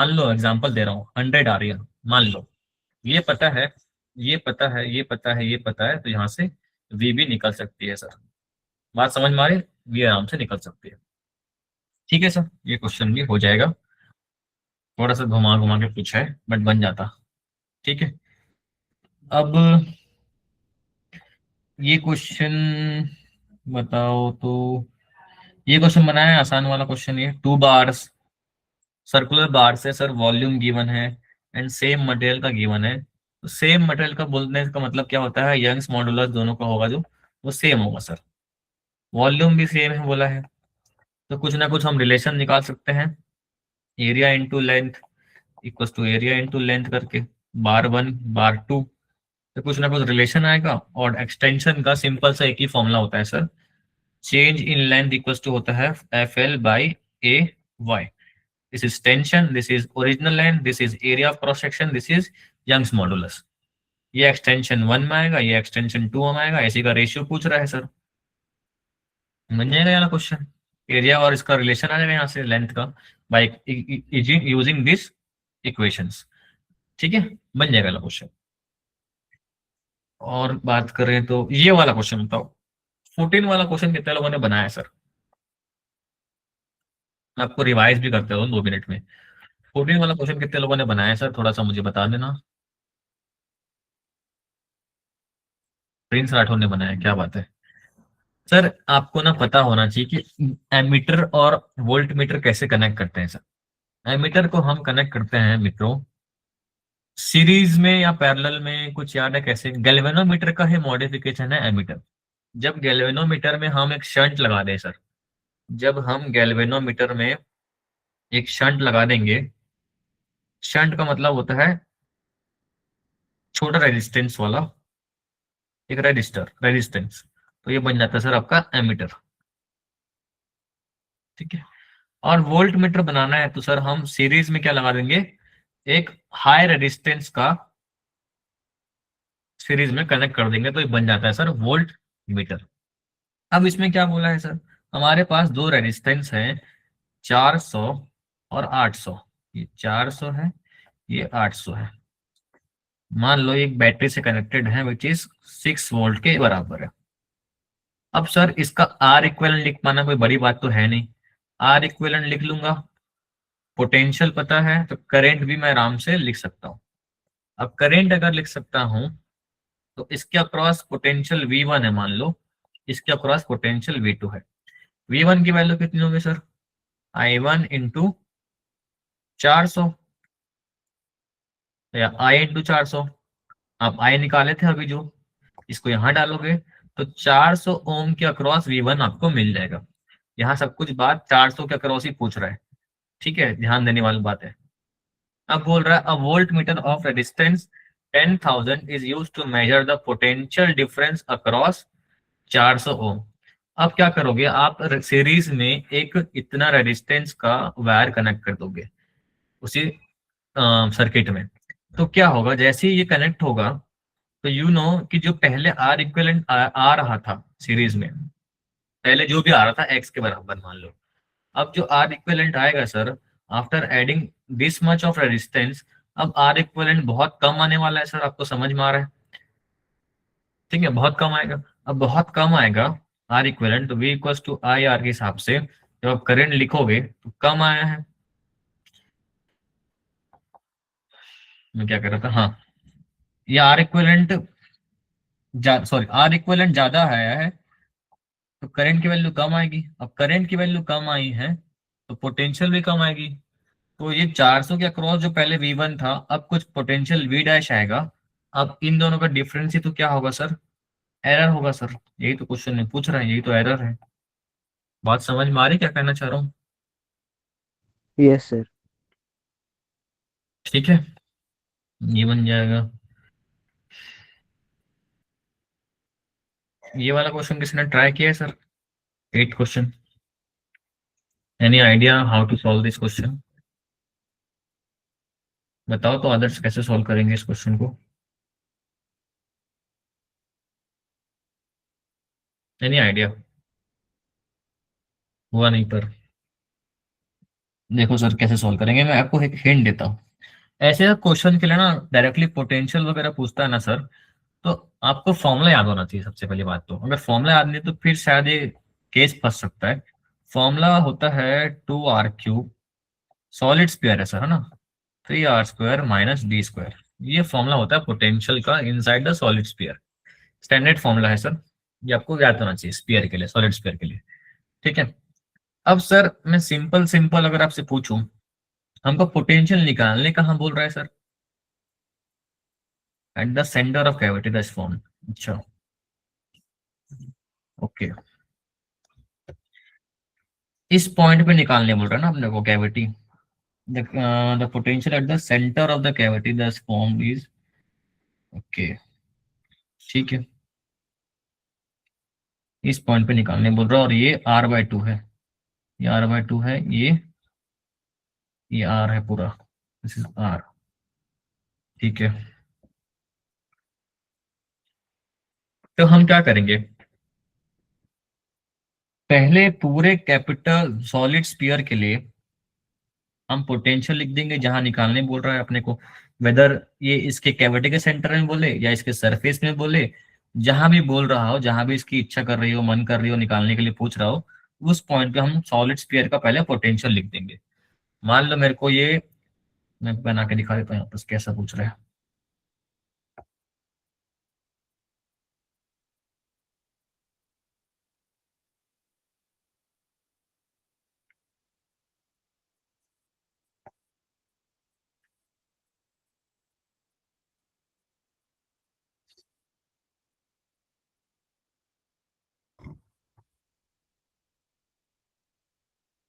लो एग्जांपल दे रहा हूँ 100 आ रही है, मान लो ये पता है, ये पता है, ये पता है, ये पता है, तो यहाँ से v भी निकल सकती है सर। बात समझ में आ रही है, v आराम से निकल सकती है, ठीक है सर। ये क्वेश्चन भी हो जाएगा, थोड़ा सा घुमा घुमा के पूछा है बट बन जाता, ठीक है। अब ये क्वेश्चन बताओ तो, ये क्वेश्चन बनाया है आसान वाला क्वेश्चन, ये 2 बार्स सर्कुलर बार से सर वॉल्यूम गिवन है एंड सेम मटेरियल का गिवन है। तो सेम मटेरियल का बोलने का मतलब क्या होता है, यंग्स मॉडुलस दोनों का होगा जो वो सेम होगा सर। वॉल्यूम भी सेम है बोला है, तो कुछ ना कुछ हम रिलेशन निकाल सकते हैं। Area into length equal to area into length करके, बार 1 बार 2, तो कुछ ना कुछ रिलेशन आएगा। और एक्सटेंशन का सिंपल सा एक ही फॉर्मूला होता है sir, change in length equal to होता है F L by A Y. This is tension, this is original length, this is area of cross section, this is Young's modulus। ये extension 1 में आएगा, ये एक्सटेंशन 2 में आएगा, इसी का रेशियो पूछ रहा है सर। बन जाएगा यहाँ क्वेश्चन, एरिया और इसका रिलेशन आ जाएगा यहाँ से लेंथ का बाय यूजिंग दिस इक्वेशंस, ठीक है, बन जाएगा क्वेश्चन। और बात करें तो ये वाला क्वेश्चन बताओ, 14 वाला क्वेश्चन कितने लोगों ने बनाया है सर, आपको रिवाइज भी करते हो 2 मिनट में। 14 वाला क्वेश्चन कितने लोगों ने बनाया है सर, थोड़ा सा मुझे बता देना। प्रिंस राठौर ने बनाया, क्या बात है सर। आपको ना पता होना चाहिए कि एमीटर और वोल्ट मीटर कैसे कनेक्ट करते हैं सर। एमीटर को हम कनेक्ट करते हैं मित्रों सीरीज में या पैरेलल में, कुछ याद है कैसे, गैल्वेनोमीटर का ही मॉडिफिकेशन है एमीटर। जब गैल्वेनोमीटर में हम एक शंट लगा दें सर, जब हम गैल्वेनोमीटर में एक शंट लगा देंगे, शंट का मतलब होता है छोटा रेजिस्टेंस वाला एक रेजिस्टेंस, तो ये बन जाता है सर आपका एमीटर, ठीक है। और वोल्ट मीटर बनाना है तो सर हम सीरीज में क्या लगा देंगे, एक हाई रेजिस्टेंस का सीरीज में कनेक्ट कर देंगे, तो ये बन जाता है सर वोल्ट मीटर। अब इसमें क्या बोला है सर, हमारे पास दो रेजिस्टेंस हैं 400 और 800, ये 400 है, ये 800 है। मान लो एक बैटरी से कनेक्टेड है विच इज 6 वोल्ट के बराबर है। अब सर इसका आर इक्विवेलेंट लिख पाना कोई बड़ी बात तो है नहीं, आर इक्विवेलेंट लिख लूंगा, पोटेंशियल पता है तो करंट भी मैं आराम से लिख सकता हूँ। अब करंट अगर लिख सकता हूं तो इसके अक्रॉस पोटेंशियल V1 है, मान लो इसके अक्रॉस पोटेंशियल V2 है। V1 की वैल्यू कितनी होगी सर, I1 इंटू 400 या I इंटू 400, आप I निकाले थे अभी, जो इसको यहां डालोगे तो 400 ओम के अक्रॉस V1 आपको मिल जाएगा। यहाँ सब कुछ बात 400 के अक्रॉस ही पूछ रहा है, ठीक है, ध्यान देने वाली बात है। अब बोल रहा है a volt meter of resistance 10,000 is used to measure the potential difference across 400 ohm. अब क्या करोगे आप, सीरीज में एक इतना रेजिस्टेंस का वायर कनेक्ट कर दोगे उसी सर्किट में, तो क्या होगा, जैसे ही ये कनेक्ट होगा तो यू नो कि जो पहले आर इक्विवेलेंट आ रहा था सीरीज में, पहले जो भी आ रहा था एक्स के बराबर मान लो, अब जो आर इक्विवेलेंट आएगा sir after adding this much of resistance, अब आर इक्विवेलेंट बहुत कम आने वाला है सर, आपको समझ में आ रहा है, ठीक है, बहुत कम आएगा। अब बहुत कम आएगा आर इक्विवेलेंट, तो V equals to I R के हिसाब से जब आप करंट लिखोगे तो कम आया है, मैं क्या कर रहा था, हाँ, ये आर इक्विवेलेंट आर इक्विवेलेंट ज्यादा है तो करंट की वैल्यू कम आएगी। अब करंट की वैल्यू कम आई है तो पोटेंशियल भी कम आएगी। तो ये 400 के अक्रॉस जो पहले V1 था, अब कुछ पोटेंशियल V डैश आएगा। अब इन दोनों का डिफरेंस ही तो क्या होगा सर, एरर होगा सर। यही तो क्वेश्चन में पूछ रहा है, यही तो एरर है। बात समझ में आ रही क्या कहना चाह रहा हूँ? Yes sir. ठीक है, ये बन जाएगा। ये वाला क्वेश्चन किसी ने ट्राई किया है sir? 8 question, any idea how to solve this question? बताओ तो अदर्स कैसे सॉल्व करेंगे इस क्वेश्चन को? Any idea? हुआ नहीं पर देखो सर कैसे सॉल्व करेंगे, मैं आपको एक हिंट देता हूँ। ऐसे क्वेश्चन के लिए ना डायरेक्टली पोटेंशियल वगैरह पूछता है ना सर, तो आपको फॉर्मूला याद होना चाहिए सबसे पहली बात। तो अगर फॉर्मूला याद नहीं तो फिर शायद ये केस फंस सकता है। फॉर्मूला होता है 2r³ सॉलिड स्फीयर है सर, है ना, 3r² माइनस डी स्क्वायर। ये फॉर्मूला होता है पोटेंशियल का inside the solid sphere. Standard formula है सर, ये आपको याद होना चाहिए स्फीयर के लिए, सॉलिड स्फीयर के लिए। ठीक है। अब सर मैं सिंपल सिंपल अगर आपसे पूछूं, हमको पोटेंशियल निकालने का हम बोल रहा है sir eight the centre of cavity that form. अच्छा, ओके, इस पॉइंट पे निकालने बोल रहा है ना अपने को cavity. The potential at the centre of the cavity that form is, okay, ठीक है, इस पॉइंट पे निकालने बोल रहा है। और ये r/2 है, ये r/2 है, ये r है पूरा, दिस इज r। ठीक है, तो हम क्या करेंगे, पहले पूरे कैपिटल सॉलिड स्फीयर के लिए हम पोटेंशियल लिख देंगे जहां निकालने बोल रहा है अपने को। वेदर ये इसके कैविटी के सेंटर में बोले या इसके सरफेस में बोले, जहां भी बोल रहा हो, जहां भी इसकी इच्छा कर रही हो, मन कर रही हो, निकालने के लिए पूछ रहा हो, उस पॉइंट पे हम सॉलिड स्फीयर का पहले पोटेंशियल लिख देंगे। मान लो मेरे को ये, मैं बना के दिखा देता हूँ यहाँ पर कैसा पूछ रहा है।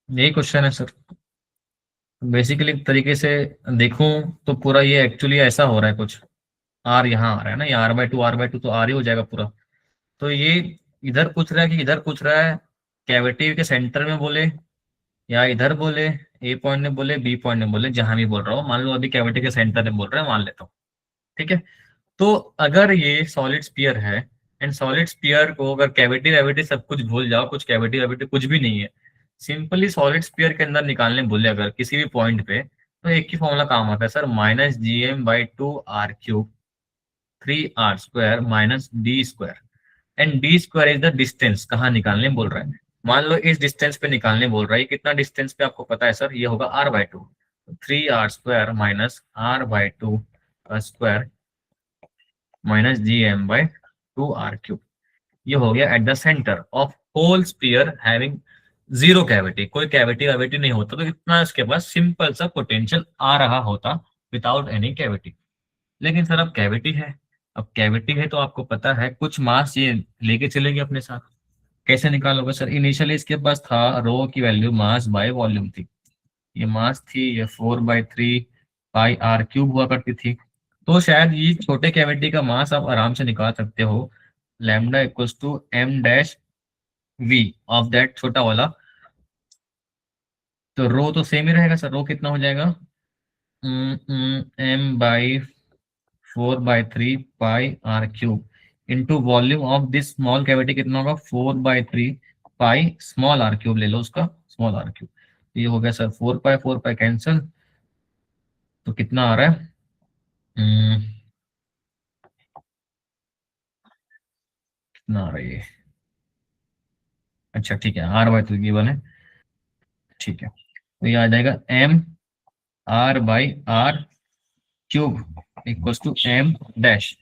यही क्वेश्चन है सर। बेसिकली एक तरीके से देखूं तो पूरा ये एक्चुअली ऐसा हो रहा है कुछ, आर यहाँ आ रहा है ना, ये r/2 तो आर ही हो जाएगा पूरा। तो ये इधर पूछ रहा है कि इधर पूछ रहा है कैविटी के सेंटर में बोले या इधर बोले, ए पॉइंट में बोले, बी पॉइंट में बोले, जहां भी बोल रहा हूँ। मान लो अभी कैविटी के सेंटर में बोल रहा है, मान लेता हूँ। ठीक है। तो अगर ये सॉलिड स्फीयर है एंड सॉलिड स्फीयर को अगर कैविटी वैविटी सब कुछ भूल जाओ, कुछ कैविटी वैविटी कुछ भी नहीं है, सिंपली सॉलिड स्फीयर के अंदर निकालने बोले अगर किसी भी पॉइंट पे, तो एक ही फॉर्मूला काम आता है sir, -gm/2r³ 3r² minus D square. And D square is the distance, कहाँ निकालने बोल रहा है। मान लो इस डिस्टेंस पे निकालने बोल रहा है, कितना डिस्टेंस पे आपको पता है सर, ये होगा r/2, 3r² माइनस r/2 का स्क्वायर माइनस gm/2r³। ये हो गया at the centre of whole sphere having zero cavity, कोई कैविटी वैविटी नहीं होता, तो इतना इसके पास सिंपल सा पोटेंशियल आ रहा होता विदाउट एनी कैविटी। लेकिन सर अब कैविटी है, अब कैविटी है तो आपको पता है कुछ मास ये लेके चलेंगे अपने साथ। कैसे निकालोगे सर, इनिशियली इसके पास था रो की वैल्यू मास बाय वॉल्यूम थी, ये मास थी, ये 4/3 πr³ हुआ करती थी। तो शायद ये छोटे कैविटी का मास आप आराम से निकाल सकते हो, λ=m-v ऑफ दैट छोटा वाला। तो रो तो सेम ही रहेगा सर, रो कितना हो जाएगा, m/4/3 πr³ into volume of this small cavity कितना होगा, 4/3 π ले लो उसका स्मॉल r³। ये हो गया सर 4π कैंसिल, तो कितना आ रहा है, कितना आ रहा है ये, अच्छा ठीक है, r/2 गिवन है, ठीक है। तो ये आ जाएगा m r/r³ cube equals to M dash,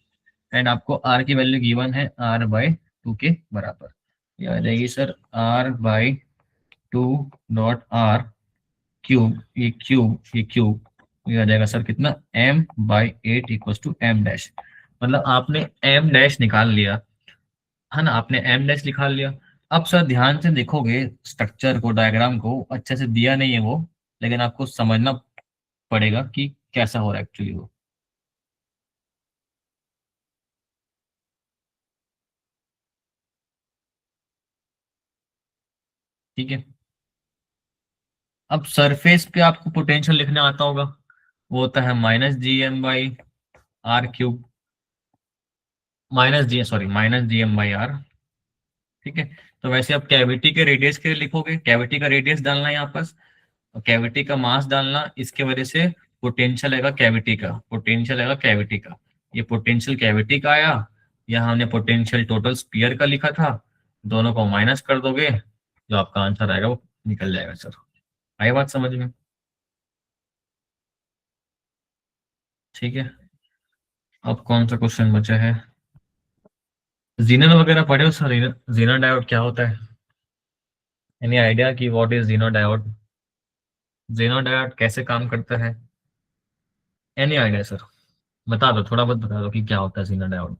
and आपको आर की वैल्यू गिवन है आर बाई 2 के बराबर। ये आ जाएगी sir R by 2 dot R cube, ये आ जाएगा सर कितना, M by 8 equals to M dash. मतलब आपने एम डैश निकाल लिया है ना, आपने एम डैश निकाल लिया। अब सर ध्यान से देखोगे स्ट्रक्चर को, डायग्राम को, अच्छे से दिया नहीं है वो, लेकिन आपको समझना पड़ेगा कि कैसा हो रहा है एक्चुअली वो। ठीक है, अब सरफेस पे आपको पोटेंशियल लिखना आता होगा, वो होता है minus G M by R cube, minus G M by R. ठीक है, तो वैसे आप कैविटी के रेडियस के लिए लिखोगे, कैविटी का रेडियस डालना है यहाँ पर, कैविटी का मास डालना, इसके वजह से पोटेंशियल आएगा कैविटी का, ये पोटेंशियल कैविटी का आया। यहाँ हमने पोटेंशियल टोटल स्पीयर का लिखा था, दोनों को माइनस कर दोगे, जो आपका आंसर आएगा वो निकल जाएगा सर। आई बात समझ में? ठीक है, अब कौन सा क्वेश्चन बचा है? जीनर वगैरह पढ़े हो सर? जीनर डायोड क्या होता है? एनी आइडिया कि what is Zener diode? Zener diode कैसे काम करता है? Any idea sir? बता दो, थोड़ा बहुत बता दो कि क्या होता है जीनर डायोड।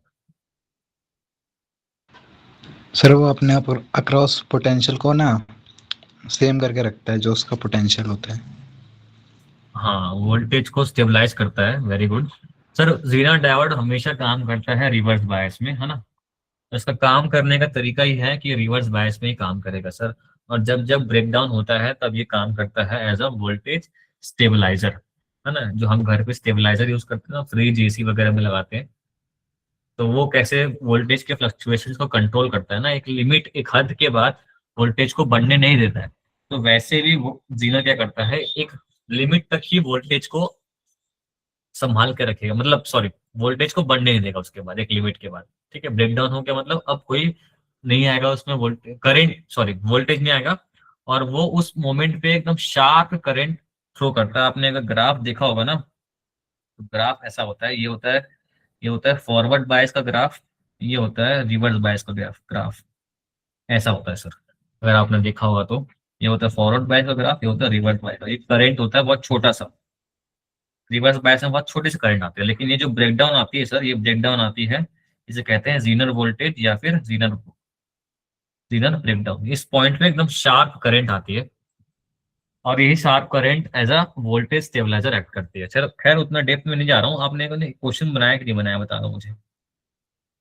सर वो अपने आप अक्रॉस पोटेंशियल को ना सेम करके रखता है, जो उसका पोटेंशियल होता है। हाँ, वोल्टेज को स्टेबलाइज करता है। Very good sir. Zener diode हमेशा काम करता है रिवर्स बायस में, है ना। तो इसका काम करने का तरीका ही है कि रिवर्स बायस में ही काम करेगा सर, और जब जब ब्रेकडाउन होता है तब ये काम करता है एज अ वोल्टेज स्टेबलाइजर, है ना। जो हम घर पे स्टेबलाइजर यूज करते हैं ना, फ्रिज एसी वगैरह में लगाते हैं, तो वो कैसे वोल्टेज के फ्लक्चुएशंस को कंट्रोल करता है ना, एक लिमिट, एक हद के बाद वोल्टेज को बढ़ने नहीं देता है। तो वैसे भी वो जीनर क्या करता है, एक लिमिट तक ही वोल्टेज को संभाल के रखेगा, मतलब सॉरी, वोल्टेज को बढ़ने नहीं देगा उसके बाद, एक लिमिट के बाद। ठीक है, ब्रेकडाउन हो गया मतलब अब कोई नहीं आएगा उसमें वोल्टेज, करेंट सॉरी वोल्टेज नहीं आएगा, और वो उस मोमेंट पे एकदम शार्प करंट थ्रो करता है। आपने अगर ग्राफ देखा होगा ना, तो ग्राफ ऐसा होता है, ये होता है फॉरवर्ड बायस का ग्राफ, ये होता है रिवर्स बायस का ग्राफ ऐसा होता है सर। अगर आपने देखा होगा तो ये होता है फॉरवर्ड बायस का ग्राफ, ये होता है रिवर्स बायस का। ये करंट होता है बहुत छोटा सा, रिवर्स बायस में बहुत छोटे से करंट आते हैं, लेकिन ये जो ब्रेकडाउन आती है सर, ये ब्रेकडाउन आती है, इसे कहते हैं जीनर वोल्टेज या फिर जीनर जीनर ब्रेकडाउन। इस पॉइंट पे एकदम शार्प करंट आती है, और यही sharp current as a voltage stabiliser act करती है। चलो खैर, उतना डेप्थ में नहीं जा रहा हूँ। आपने क्वेश्चन बनाया कि नहीं बनाया, बता दो मुझे।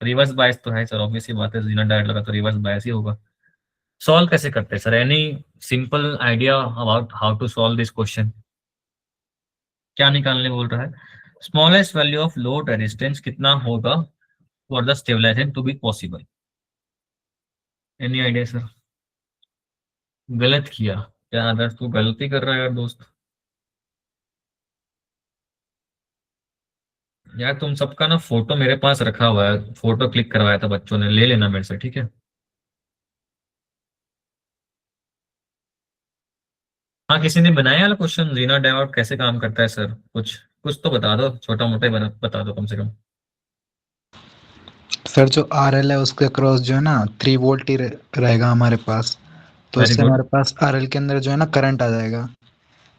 रिवर्स बायस तो है सर, ऑब्वियस सी बात है, जीनर डायोड लगा तो रिवर्स बायस ही होगा। सॉल्व कैसे करते हैं sir? Any simple idea about how to solve this question? क्या निकालने बोल रहा है? Smallest value of load resistance कितना होगा for the stabilisation to be possible? Any idea sir? गलत किया क्या आदर्श? तू गलती कर रहा है यार दोस्त। यार तुम सबका ना फोटो मेरे पास रखा हुआ है, फोटो क्लिक करवाया था बच्चों ने, ले लेना मेरे से, ठीक है। हाँ, किसी ने बनाया वाला क्वेश्चन, जीना डायोड कैसे काम करता है सर? कुछ कुछ तो बता दो, छोटा मोटा ही बता दो कम से कम। सर जो RL है उसके अक्रॉस जो है ना 3 वोल्ट ही रहेगा हमारे पास, तो Very इससे good. हमारे पास RL के अंदर जो है ना करंट आ जाएगा।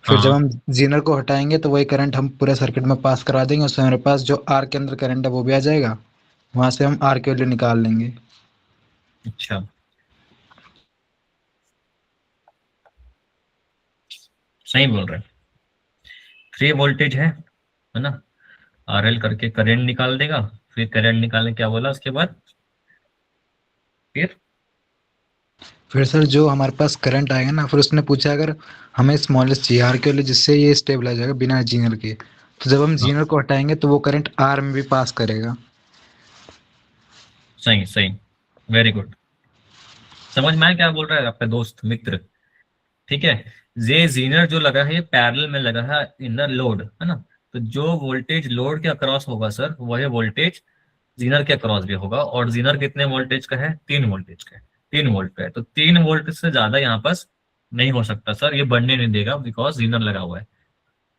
फिर हाँ। जब हम जीनर को हटाएंगे तो वही करंट हम पूरे सर्किट में पास करा देंगे, उससे हमारे पास जो R के अंदर करंट है वो भी आ जाएगा, वहां से हम R की वैल्यू निकाल लेंगे। अच्छा, सही बोल रहे हैं। 3 वोल्टेज है ना, RL करके करंट निकाल देगा, फिर करंट निकालने क्या बोला उसके बाद? फिर सर जो हमारे पास करंट आएगा ना, फिर उसने पूछा अगर हमें स्मॉलेस्ट चाहिए R की वैल्यू जिससे ये स्टेबल आ जाएगा बिना जीनर के, तो जब हम हाँ, जीनर को हटाएंगे तो वो करंट R में भी पास करेगा। सही सही, वेरी गुड। समझ में आया क्या बोल रहा है आपका दोस्त मित्र? ठीक है, ये जीनर जो लगा है ये पैरेलल में लगा है इनर लोड, है ना। तो जो वोल्टेज लोड के अक्रॉस होगा सर, वही वोल्टेज जीनर के अक्रॉस भी होगा। और जीनर कितने वोल्टेज का है? 3 वोल्टेज का है, 3 वोल्ट का है। तो 3 वोल्ट से ज्यादा यहाँ पास नहीं हो सकता सर, ये बढ़ने नहीं देगा बिकॉज जीनर लगा हुआ है।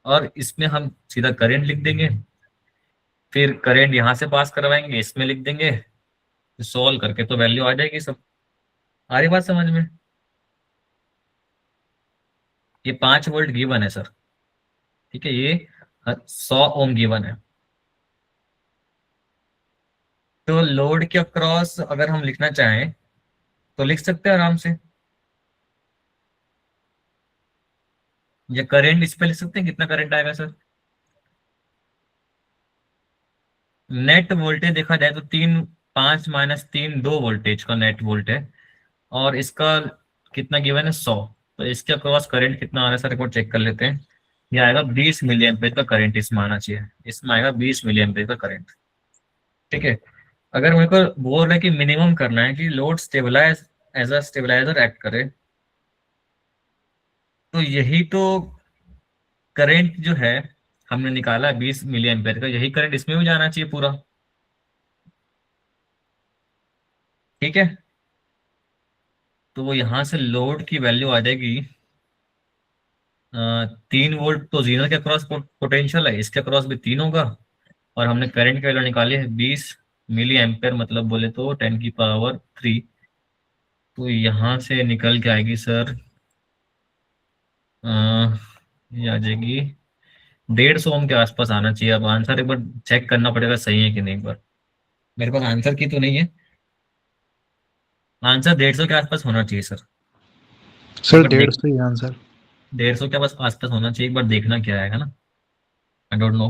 और इसमें हम सीधा करंट लिख देंगे, फिर करंट यहाँ से पास करवाएंगे, इसमें लिख देंगे, सॉल्व करके तो वैल्यू आ जाएगी सब। आ रही बात समझ में? ये 5 वोल्ट गिवन है सर, ठीक है, ये 100 ओम गिवन है। तो लोड के अक्रॉस अगर हम लिखना चाहें तो लिख सकते हैं आराम से, या करंट इस पे लिख सकते हैं, कितना करंट आएगा सर। नेट वोल्टेज देखा जाए तो 5 - 3 2 वोल्टेज का नेट वोल्ट है, और इसका कितना गिवन है 100। तो इसके अक्रॉस करंट कितना आ रहा है सर, एक बार चेक कर लेते हैं। ये आएगा 20 मिली एम्पेयर का करंट, इसमें आना चाहिए, इसमें आएगा 20 मिली एम्पेयर का करंट। ठीक है, अगर मेरे को बोल रहे कि मिनिमम करना है कि load stabilise as a stabiliser act करे, तो यही तो करंट जो है हमने निकाला 20 मिली एम्पेयर का, यही करंट इसमें भी जाना चाहिए पूरा। ठीक है, तो वो यहाँ से लोड की वैल्यू आ जाएगी 3 वोल्ट, तो जीरो के अक्रॉस पोटेंशियल है, इसके अक्रॉस भी 3 होगा, और हमने करंट की वैल्यू निकाली है 20 मिली एम्पेयर, मतलब बोले तो 10⁻³ तो यहाँ से निकल के आएगी सर, ये आ जाएगी 150 ओम के आसपास आना चाहिए। अब आंसर एक बार चेक करना पड़ेगा सही है कि नहीं, एक बार मेरे पास आंसर की तो नहीं है, आंसर 150 के आसपास होना चाहिए सर। सर 150 ही आंसर। 150 के आसपास होना चाहिए, एक बार देखना क्या आएगा ना, आई डोंट नो।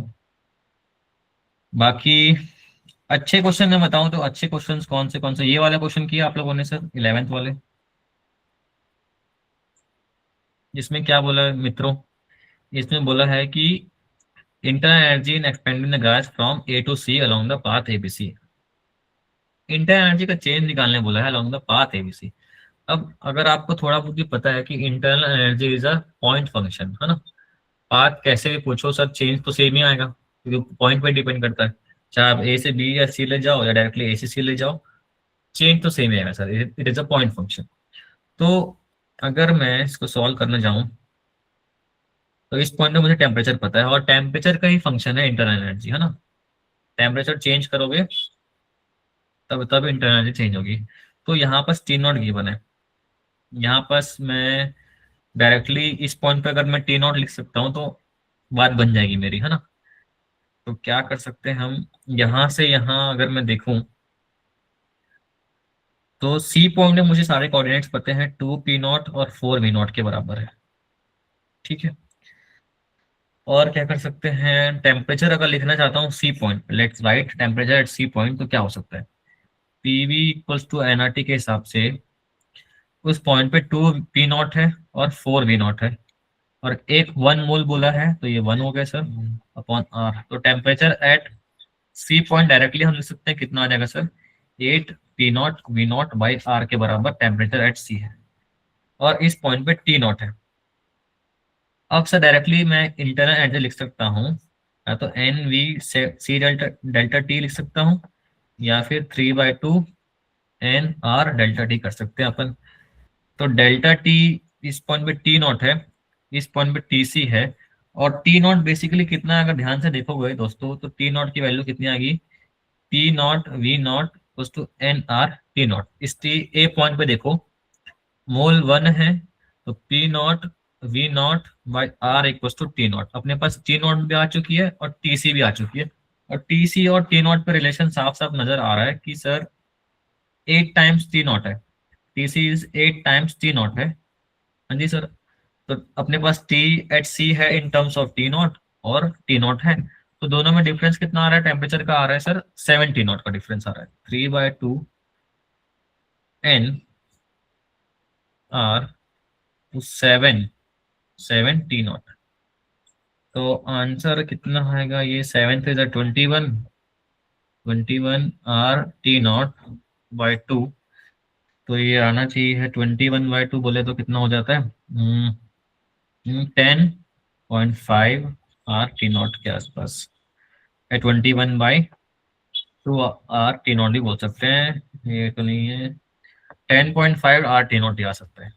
बाकी अच्छे क्वेश्चन मैं बताऊं तो अच्छे क्वेश्चन कौन से ये वाला क्वेश्चन किया आप लोगों ने सर 11th वाले, जिसमें क्या बोला है मित्रों, इसमें बोला है कि internal energy in expanding the gas from A to C along the path ABC. Internal energy का चेंज निकालने बोला है अलोंग द पाथ एबीसी। अब अगर आपको थोड़ा बहुत भी पता है कि internal energy is a point function, है ना, पाथ कैसे भी पूछो सर चेंज तो सेम ही आएगा, क्योंकि पॉइंट पे डिपेंड करता है, चाहे आप ए से बी या सी ले जाओ या डायरेक्टली ए से सी ले जाओ, चेंज तो सेम ही आएगा sir, it is a point function. तो अगर मैं इसको सॉल्व करने जाऊं तो इस पॉइंट में मुझे टेम्परेचर पता है, और टेम्परेचर का ही फंक्शन है इंटरनल एनर्जी, है ना, टेम्परेचर चेंज करोगे तब तब इंटरनल एनर्जी चेंज होगी। तो यहाँ पास टी नॉट गिवन है, यहाँ पास मैं डायरेक्टली इस पॉइंट पे अगर मैं टी नॉट लिख सकता हूँ तो बात बन जाएगी मेरी, है ना। तो क्या कर सकते हैं हम, यहाँ से यहाँ अगर मैं देखूं तो सी पॉइंट में मुझे सारे कोऑर्डिनेट्स पते हैं, 2p0 और 4v0 के बराबर है। ठीक है, और क्या कर सकते हैं, टेम्परेचर अगर लिखना चाहता हूँ C point, let's write temperature at C point, तो क्या हो सकता है, पीवी इक्वल्स टू एनआरटी के हिसाब से उस पॉइंट पे 2p0 है और 4v0 है, और एक 1 मोल बोला है तो ये 1 हो गया सर अपॉन आर। तो temperature at C point directly हम लिख सकते हैं, कितना आ जाएगा सर, 8p0v0/r के बराबर टेम्परेचर एट सी है, और इस पॉइंट पे T0 है। अब सर डायरेक्टली मैं इंटरनल एनर्जी लिख सकता हूँ, या तो NV/C डेल्टा टी लिख सकता हूँ, या फिर 3/2 NR∆T कर सकते हैं अपन। तो डेल्टा टी इस पॉइंट पे T0 है, इस पॉइंट पे TC है, और T0 बेसिकली कितना है, अगर ध्यान से देखोगे दोस्तों तो T0 की वैल्यू कितनी आ गई, P0V0 टू NR T0। इस ए पॉइंट पे देखो मोल 1 है, तो P0V0/R इक्वल टू T0, अपने पास T0 भी आ चुकी है और TC भी आ चुकी है, और TC और T0 पे रिलेशन साफ साफ नजर आ रहा है कि सर 8 टाइम्स T0 है, TC इज 8 टाइम्स T0 है। हाँ जी सर, तो अपने पास T एट सी है इन टर्म्स ऑफ T0 और T0 है, तो दोनों में डिफरेंस कितना आ रहा है, टेम्परेचर का आ रहा है सर 7 T0 का डिफरेंस आ रहा है, 3/2 NR टू 7 T0। तो आंसर कितना आएगा, ये 7 इज 21R T0/2, तो ये आना चाहिए है 21/2, बोले तो कितना हो जाता है 10.5 R T0 के आसपास, 21/2 R T0 भी बोल सकते हैं, ये तो नहीं है, 10.5 R T0 ही आ सकता है।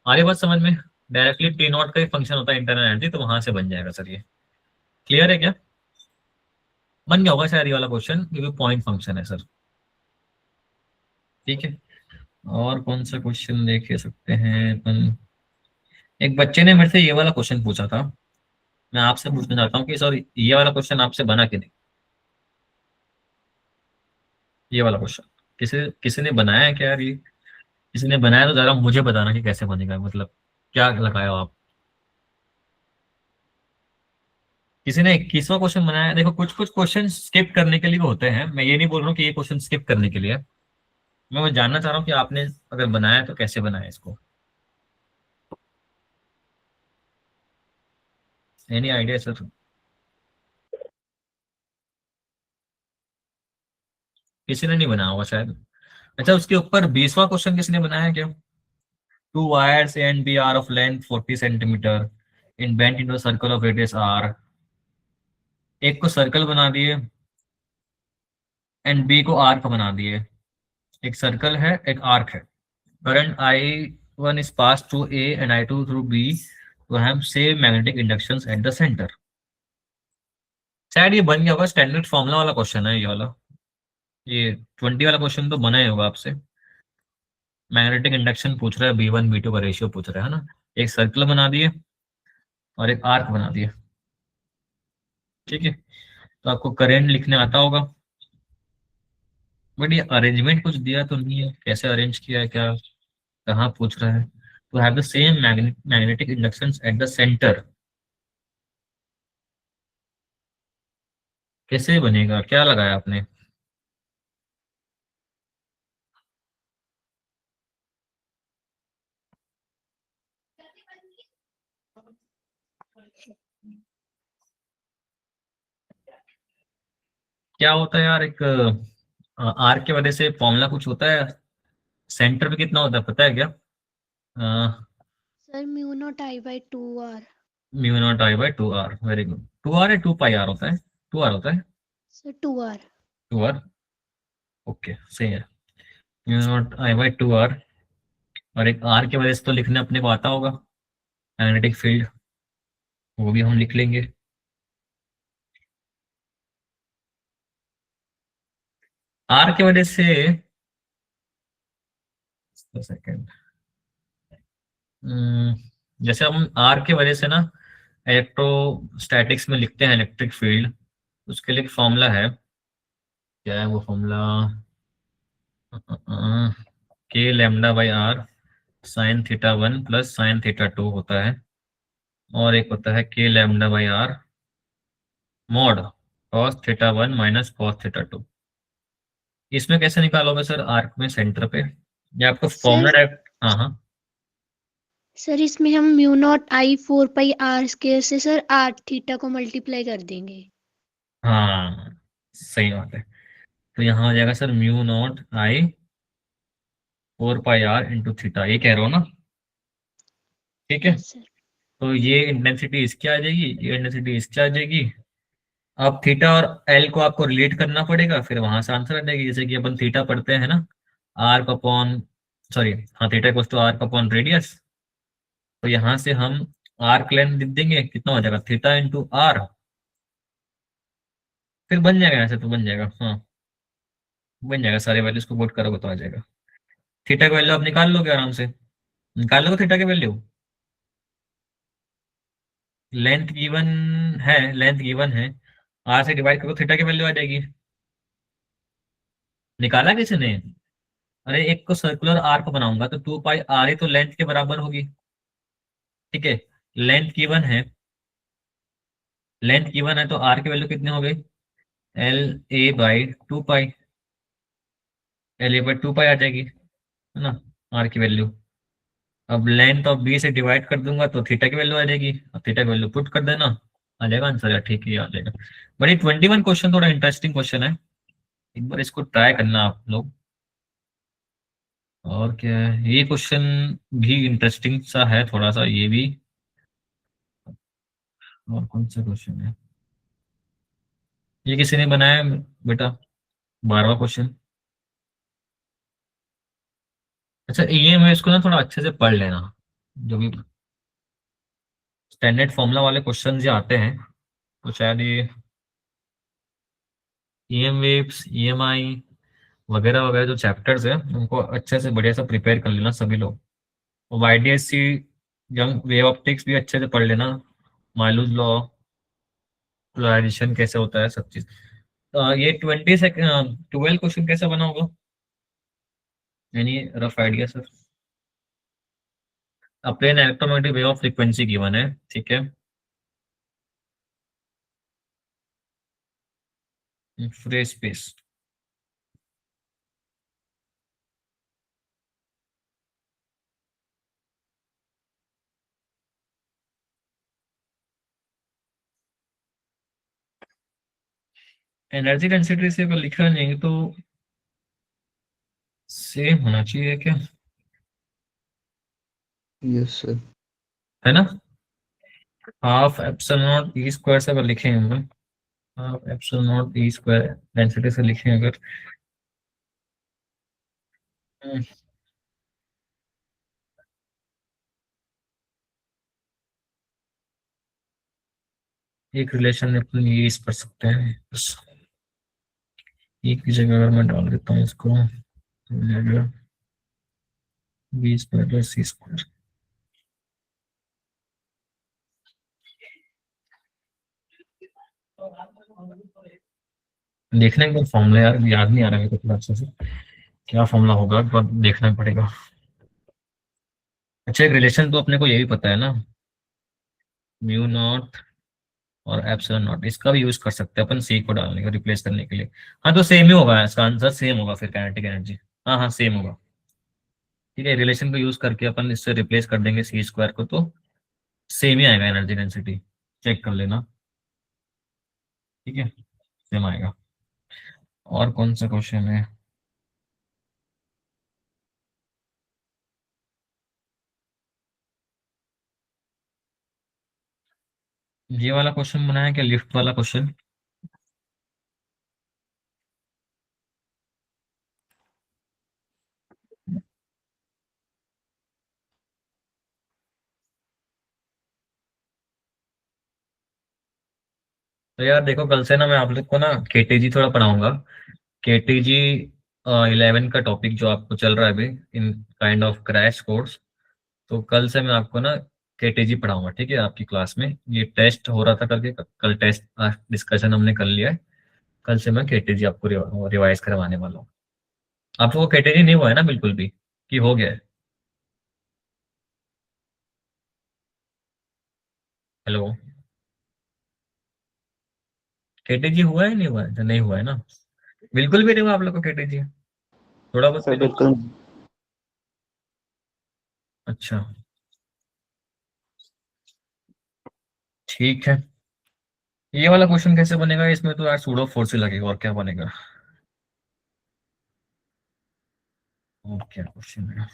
आगे बात समझ में, डायरेक्टली T0 का ही फंक्शन होता है इंटरनल एनर्जी, तो वहां से बन जाएगा सर, ये क्लियर है क्या। बन गया होगा शायद ये वाला क्वेश्चन, क्योंकि पॉइंट फंक्शन है सर। ठीक है, और कौन सा क्वेश्चन देख सकते हैं अपन। एक बच्चे ने मेरे से ये वाला क्वेश्चन पूछा था, मैं आपसे पूछना चाहता हूँ कि सर ये वाला क्वेश्चन आपसे बना कि नहीं। ये वाला क्वेश्चन किसी किसी ने बनाया है क्या यार ये? किसी ने बनाया तो जरा मुझे बताना कि कैसे बनेगा, मतलब क्या लगाया हो आप। किसी ने 21वां क्वेश्चन बनाया है। देखो कुछ कुछ क्वेश्चन स्किप करने के लिए भी होते हैं, मैं ये नहीं बोल रहा हूँ कि ये क्वेश्चन स्किप करने के लिए है। मैं वो जानना चाह रहा हूँ कि आपने अगर बनाया है तो कैसे बनाया इसको। Any idea sir? किसी ने नहीं बनाया होगा शायद। अच्छा, उसके ऊपर 20वां क्वेश्चन किसी ने बनाया है क्या? Two wires A and B are of length 40 centimetre in bent into circle of radius R. एक को सर्कल बना दिए एंड बी को आर्क बना दिए। एक सर्कल है, एक आर्क है। Current I1 is passed through A and I2 through B to have same magnetic inductions at the center। शायद ये बन गया होगा, स्टैंडर्ड फॉर्मूला वाला क्वेश्चन है ये वाला। ये 20 वाला क्वेश्चन तो बना ही होगा आपसे। मैग्नेटिक इंडक्शन पूछ रहा है, B1 B2 का रेशियो पूछ रहा है ना। एक सर्कल बना दिए और एक आर्क बना दिए। ठीक है, तो आपको करंट लिखने आता होगा, बट ये अरेंजमेंट कुछ दिया तो नहीं है, कैसे अरेंज किया है क्या, कहाँ पूछ रहा है। तो have the same magnetic inductions eight the centre, कैसे बनेगा, क्या लगाया आपने? क्या होता है यार, एक आर की वजह से फॉर्मूला कुछ होता है, सेंटर पे कितना होता है पता है क्या? Sir mu not I by 2r। Mu not I by 2r। Very good. 2r है 2 पाई r होता है? 2r होता है। Sir 2r। 2r, ओके सही है। Mu not I by 2r, और एक आर की वजह से तो लिखने अपने को आता होगा, मैग्नेटिक फील्ड, वो भी हम लिख लेंगे। आर की वजह से, सेकेंड, जैसे हम आर की वजह से ना इलेक्ट्रोस्टैटिक्स में लिखते हैं इलेक्ट्रिक फील्ड, उसके लिए एक फॉर्मूला है। क्या है वो formula? K lambda by R sine theta 1 plus sine theta 2 होता है, और एक होता है K lambda by R mod cos theta 1 minus cos theta 2। इसमें कैसे निकालोगे सर आर्क में सेंटर पे, या आपको फॉर्मूला सर डायरेक्ट? हाँ हाँ। सर इसमें हम mu not I 4 pi r square से सर r थीटा को मल्टीप्लाई कर देंगे। हाँ सही बात है। तो यहाँ हो जाएगा sir mu not I 4 pi r into theta, ये कह रहे हो ना? ठीक है, यस सर। तो ये इंटेंसिटी इसकी आ जाएगी, ये इंटेंसिटी इसकी आ जाएगी। अब थीटा और एल को आपको रिलेट करना पड़ेगा, फिर वहां से आंसर आ जाएगी। जैसे कि अपन थीटा पढ़ते हैं ना, आर का अपॉन, सॉरी हाँ, थीटा इक्वल्स टू आर का अपॉन रेडियस। तो यहाँ से हम आर्क लेंथ लिख देंगे, कितना हो जाएगा थीटा इंटू आर, फिर बन जाएगा, ऐसे तो बन जाएगा। हाँ बन जाएगा, सारे वैल्यूज को पुट करोगे तो आ जाएगा। थीटा की वैल्यू आप निकाल लोगे आराम से, निकाल लोगे थीटा की वैल्यू। लेंथ गिवन है, लेंथ गिवन है, आर से डिवाइड करो थीटा की वैल्यू आ जाएगी। निकाला किसी ने? अरे एक को सर्कुलर आर्क बनाऊंगा तो 2 पाई r ही तो लेंथ के बराबर होगी। ठीक है, लेंथ गिवन है, लेंथ गिवन है तो आर की वैल्यू कितनी हो गई? L a/2 पाई, L a/2 पाई आ जाएगी, है ना आर की वैल्यू। अब लेंथ ऑफ बी से डिवाइड कर दूंगा तो थीटा की वैल्यू आ जाएगी, अब थीटा की वैल्यू पुट कर देना, आ जाएगा आंसर यार। ठीक है, आ जाएगा। बट ये 21 क्वेश्चन थोड़ा इंटरेस्टिंग क्वेश्चन है, एक बार इसको ट्राई करना आप लोग। और क्या है, ये क्वेश्चन भी इंटरेस्टिंग सा है थोड़ा सा ये भी। और कौन सा क्वेश्चन है ये, किसी ने बनाया है बेटा? 12वां क्वेश्चन। अच्छा ये मैं इसको ना थोड़ा अच्छे से पढ़ लेना, जो भी स्टैंडर्ड फॉर्मूला वाले क्वेश्चन जो आते हैं, तो शायद ये EM वेव्स, EMI वगैरह वगैरह जो चैप्टर्स है उनको अच्छे से बढ़िया से प्रिपेयर कर लेना सभी लोग। और YDSC जंग वेव ऑप्टिक्स भी अच्छे से पढ़ लेना, माइलूज लॉ, पोलराइजेशन कैसे होता है, सब चीज। ये 12 क्वेश्चन कैसे बना होगा, यानी rough idea sir. A plane electromagnetic wave of frequency given है, ठीक है। फ्री स्पेस, एनर्जी डेंसिटी से अगर लिखा नहीं तो सेम होना चाहिए क्या, यस सर। है ना। Half epsilon not E square से अगर लिखें हम, half epsilon not E square density से लिखें अगर, हम्म, एक रिलेशन अपन ये इस कर सकते हैं बस। एक की जगह अगर मैं डाल देता हूँ इसको, बी स्क्वायर प्लस सी स्क्वायर। देखने का फॉर्मूला यार याद नहीं आ रहा है मेरे को थोड़ा अच्छे से, क्या फॉर्मूला होगा एक बार देखना पड़ेगा। अच्छा, एक रिलेशन तो अपने को यही पता है ना, म्यू नॉट और एप्सिलॉन नॉट, इसका भी यूज कर सकते हैं अपन सी को डालने का, रिप्लेस करने के लिए। हाँ तो सेम ही होगा, इसका आंसर सेम होगा फिर, काइनेटिक एनर्जी। हाँ हाँ सेम होगा, ठीक है। रिलेशन को यूज करके अपन इससे रिप्लेस कर देंगे सी स्क्वायर को, तो सेम ही आएगा एनर्जी डेंसिटी, चेक कर लेना, ठीक है, सेम आएगा। और कौन सा क्वेश्चन है, ये वाला क्वेश्चन बनाया क्या, लिफ्ट वाला क्वेश्चन। तो यार देखो, कल से ना मैं आप लोग को ना केटीजी थोड़ा पढ़ाऊंगा। केटीजी 11 का टॉपिक जो आपको चल रहा है अभी, in kind of crash course. तो कल से मैं आपको ना केटीजी पढ़ाऊंगा, ठीक है, आपकी क्लास में। ये टेस्ट हो रहा था करके, कल टेस्ट डिस्कशन हमने कर लिया है। कल से मैं केटीजी आपको रिवाइज करवाने वाला हूँ। आप लोगों को केटीजी नहीं हुआ है ना बिल्कुल भी, कि हो गया है। हेलो, केटीजी हुआ है नहीं हुआ है, तो नहीं हुआ है ना, बिल्कुल भी नहीं हुआ आप लोग को केटीजी, थोड़ा बहुत भी सर नहीं। बिल्कुल। अच्छा, ठीक है। ये वाला क्वेश्चन कैसे बनेगा, इसमें तो यार सूडो फोर्स ही लगेगा, और क्या बनेगा, और क्या क्वेश्चन है।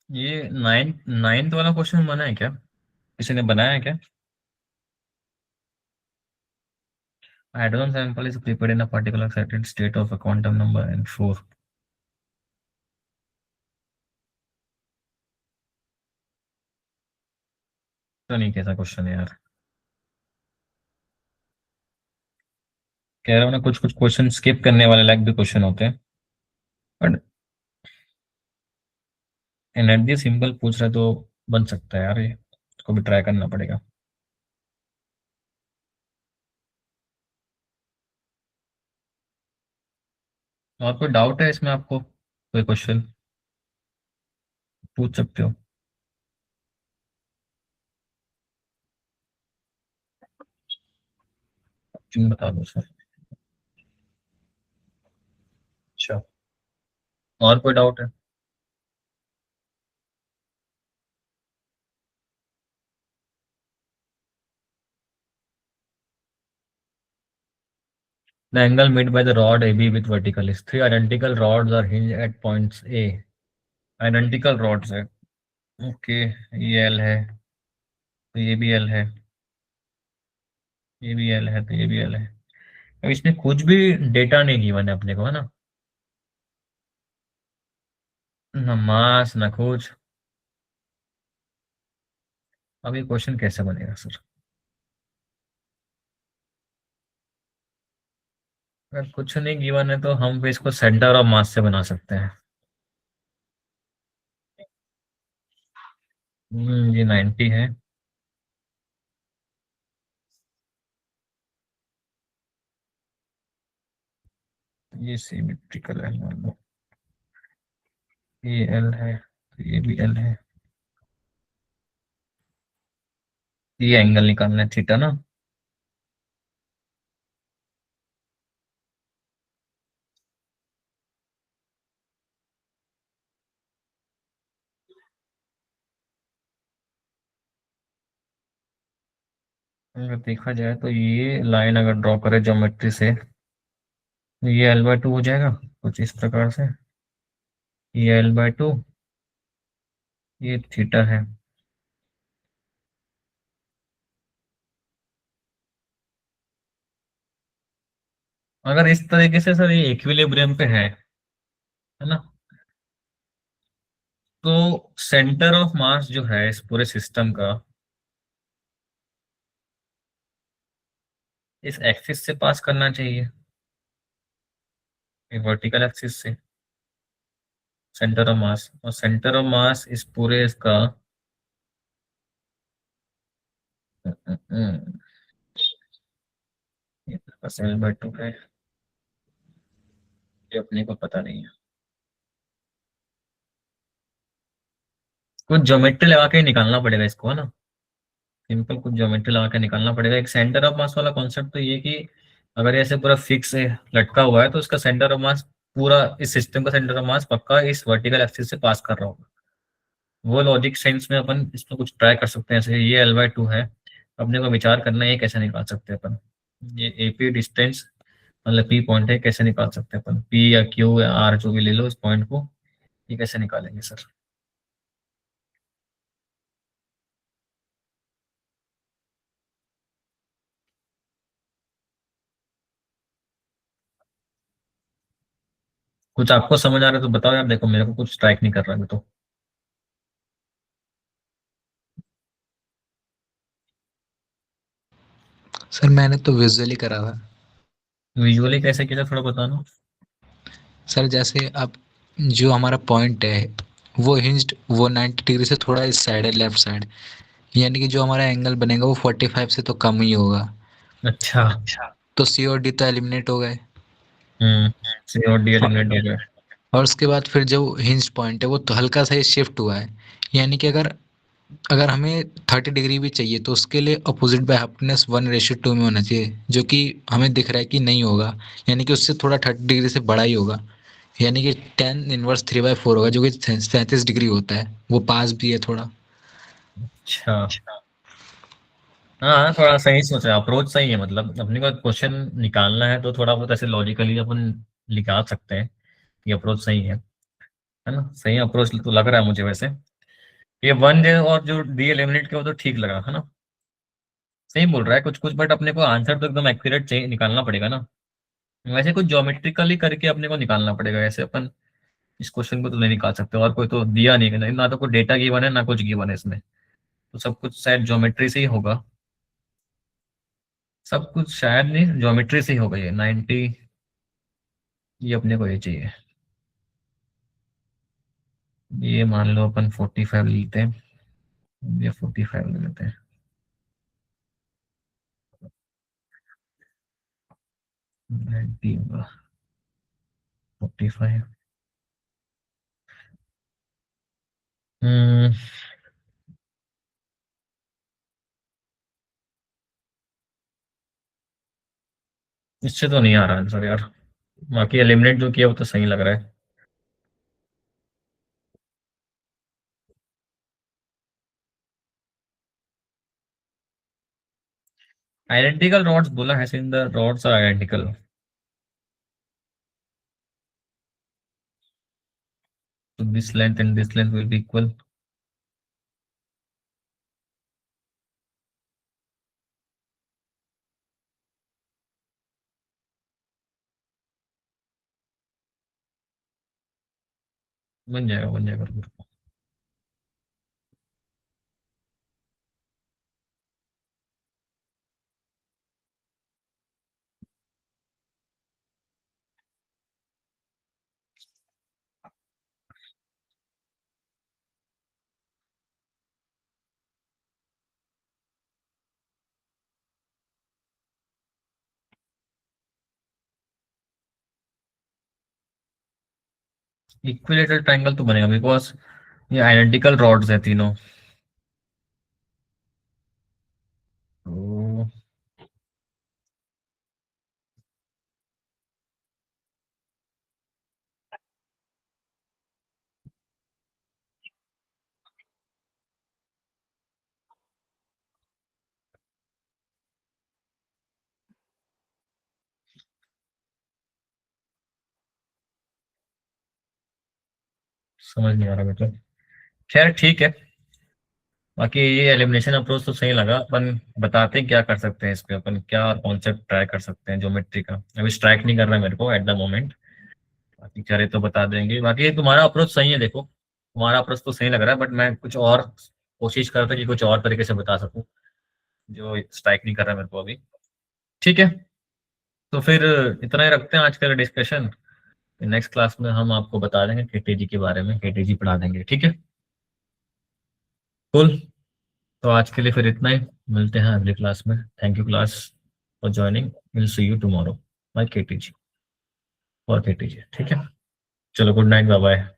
ये नाइन्थ वाला क्वेश्चन बना है क्या, किसी ने बनाया है क्या। Hadron sample is prepared in a particular certain state of a quantum number and 4। तो नहीं, कैसा क्वेश्चन है यार, कह रहा हूँ ना, कुछ कुछ क्वेश्चन स्किप करने वाले लायक भी क्वेश्चन होते हैं, बट एनर्जी सिंबल पूछ रहे तो बन सकता है यार, ये इसको भी ट्राई करना पड़ेगा। और कोई डाउट है इसमें आपको, कोई क्वेश्चन पूछ सकते हो। ऑप्शन बता दो सर। अच्छा, और कोई डाउट है? The angle made by the rod AB with vertical is three identical rods are hinged at points A. Identical rods है। ओके, ये L है तो ये भी L है, ये भी L है तो ये भी L है। अब इसमें कुछ भी डेटा नहीं गिवन है अपने को, है ना, ना मास ना कुछ। अब ये क्वेश्चन कैसे बनेगा सर? अगर कुछ नहीं गिवन है तो हम भी इसको सेंटर ऑफ मास से बना सकते हैं। ये 90 है, ये सिमेट्रिकल है मान लो, ये L है तो ये भी L है। ये एंगल निकालना है थीटा ना। अगर देखा जाए तो ये लाइन अगर ड्रॉ करे ज्योमेट्री से तो ये L/2 हो जाएगा कुछ इस प्रकार से। ये L/2, ये थीटा है। अगर इस तरीके से सर ये इक्विलिब्रियम पे है ना, तो सेंटर ऑफ मास जो है इस पूरे सिस्टम का इस एक्सिस से पास करना चाहिए, वर्टिकल एक्सिस से, सेंटर ऑफ मास। और सेंटर ऑफ मास इस पूरे इसका ये बस L/2 है, ये अपने को पता नहीं है। कुछ ज्योमेट्री लगा के ही निकालना पड़ेगा इसको, है ना, सिंपल कुछ ज्योमेट्री लगा के निकालना पड़ेगा। एक सेंटर ऑफ मास वाला कॉन्सेप्ट तो ये कि अगर ऐसे पूरा फिक्स है, लटका हुआ है, तो इसका सेंटर ऑफ मास पूरा इस सिस्टम का सेंटर ऑफ मास पक्का इस वर्टिकल एक्सिस से पास कर रहा होगा। वो लॉजिक सेंस में अपन इसमें कुछ ट्राई कर सकते हैं। जैसे ये L/2 है, अपने को विचार करना है ये कैसे निकाल सकते हैं अपन। ये AP डिस्टेंस मतलब P पॉइंट है, कैसे निकाल सकते हैं अपन, P या Q या R जो भी ले लो इस पॉइंट को, ये कैसे निकालेंगे सर? कुछ आपको समझ आ रहा है तो बताओ यार, देखो मेरे को कुछ स्ट्राइक नहीं कर रहा है तो। सर मैंने तो विजुअली करा था। विजुअली कैसे किया था, थोड़ा बताना। सर जैसे अब जो हमारा पॉइंट है वो हिंज्ड, वो 90 डिग्री से थोड़ा इस साइड है, लेफ्ट साइड, यानी कि जो हमारा एंगल बनेगा वो 45 से तो कम ही होगा। अच्छा। तो सी और डी तो एलिमिनेट हो गए। सी और डी और एलिमिनेट हो गया। और उसके बाद फिर जो हिंज पॉइंट है वो तो हल्का सा ही शिफ्ट हुआ है, यानी कि अगर अगर हमें 30 डिग्री भी चाहिए तो उसके लिए अपोजिट बाय हाइपोटेनस 1:2 में होना चाहिए, जो कि हमें दिख रहा है कि नहीं होगा, यानी कि उससे थोड़ा 30 डिग्री से बड़ा ही होगा, यानी कि 10 इनवर्स 3/4 होगा, जो कि 37 डिग्री होता है। वो पास भी है थोड़ा। अच्छा, हाँ थोड़ा सही सोचा, अप्रोच सही है। मतलब अपने को क्वेश्चन निकालना है तो थोड़ा बहुत ऐसे लॉजिकली अपन निकाल सकते हैं, ये अप्रोच सही है ना, सही अप्रोच तो लग रहा है मुझे वैसे। ये वन डे और जो डी एलिमिनेट किया वो तो ठीक लगा, है ना, सही बोल रहा है कुछ कुछ, बट अपने को आंसर तो एकदम एक्यूरेट चाहिए, निकालना पड़ेगा ना। वैसे कुछ ज्योमेट्रिकली करके अपने को निकालना पड़ेगा, ऐसे अपन इस क्वेश्चन को तो नहीं निकाल सकते। और कोई तो दिया नहीं, ना तो कोई डेटा गिवन है ना कुछ गिवन है इसमें, तो सब कुछ शायद ज्योमेट्री से ही होगा। सब कुछ शायद नहीं, ज्योमेट्री से ही होगा। ये 90, ये अपने को ये चाहिए। ये मान लो अपन 45 लेते हैं, ये 45 ले लेते हैं। होगा 45। इससे तो नहीं आ रहा आंसर यार, बाकी एलिमिनेट जो किया वो तो सही लग रहा है। आइडेंटिकल रॉड्स बोला है, in the rods are identical. So this length and this length will be equal. बन जाएगा, बन जाएगा। इक्विलेटरल ट्रायंगल तो बनेगा बिकॉज ये आइडेंटिकल रॉड्स है तीनों। तो समझ नहीं आ रहा बेटा, खैर ठीक है। बाकी ये एलिमिनेशन अप्रोच तो सही लगा। अपन बताते हैं क्या कर सकते हैं इस पे, अपन क्या कॉन्सेप्ट ट्राई कर सकते हैं ज्योमेट्री का। अभी स्ट्राइक नहीं कर रहा है मेरे को एट द मोमेंट, बाकी करे तो बता देंगे। बाकी तुम्हारा अप्रोच सही है, देखो तुम्हारा अप्रोच तो सही लग रहा है, बट मैं कुछ और कोशिश कर रहा था कि कुछ और तरीके से बता सकूं जो स्ट्राइक नहीं कर रहा है मेरे को अभी। ठीक है, तो फिर इतना ही रखते हैं आज का डिस्कशन। नेक्स्ट क्लास में हम आपको बता देंगे केटीजी के बारे में, केटीजी पढ़ा देंगे। ठीक है, कुल। तो आज के लिए फिर इतना ही, मिलते हैं अगली क्लास में। Thank you class for joining, will see you tomorrow bye KTG और केटीजी। ठीक है, चलो गुड नाइट, बाय बाय।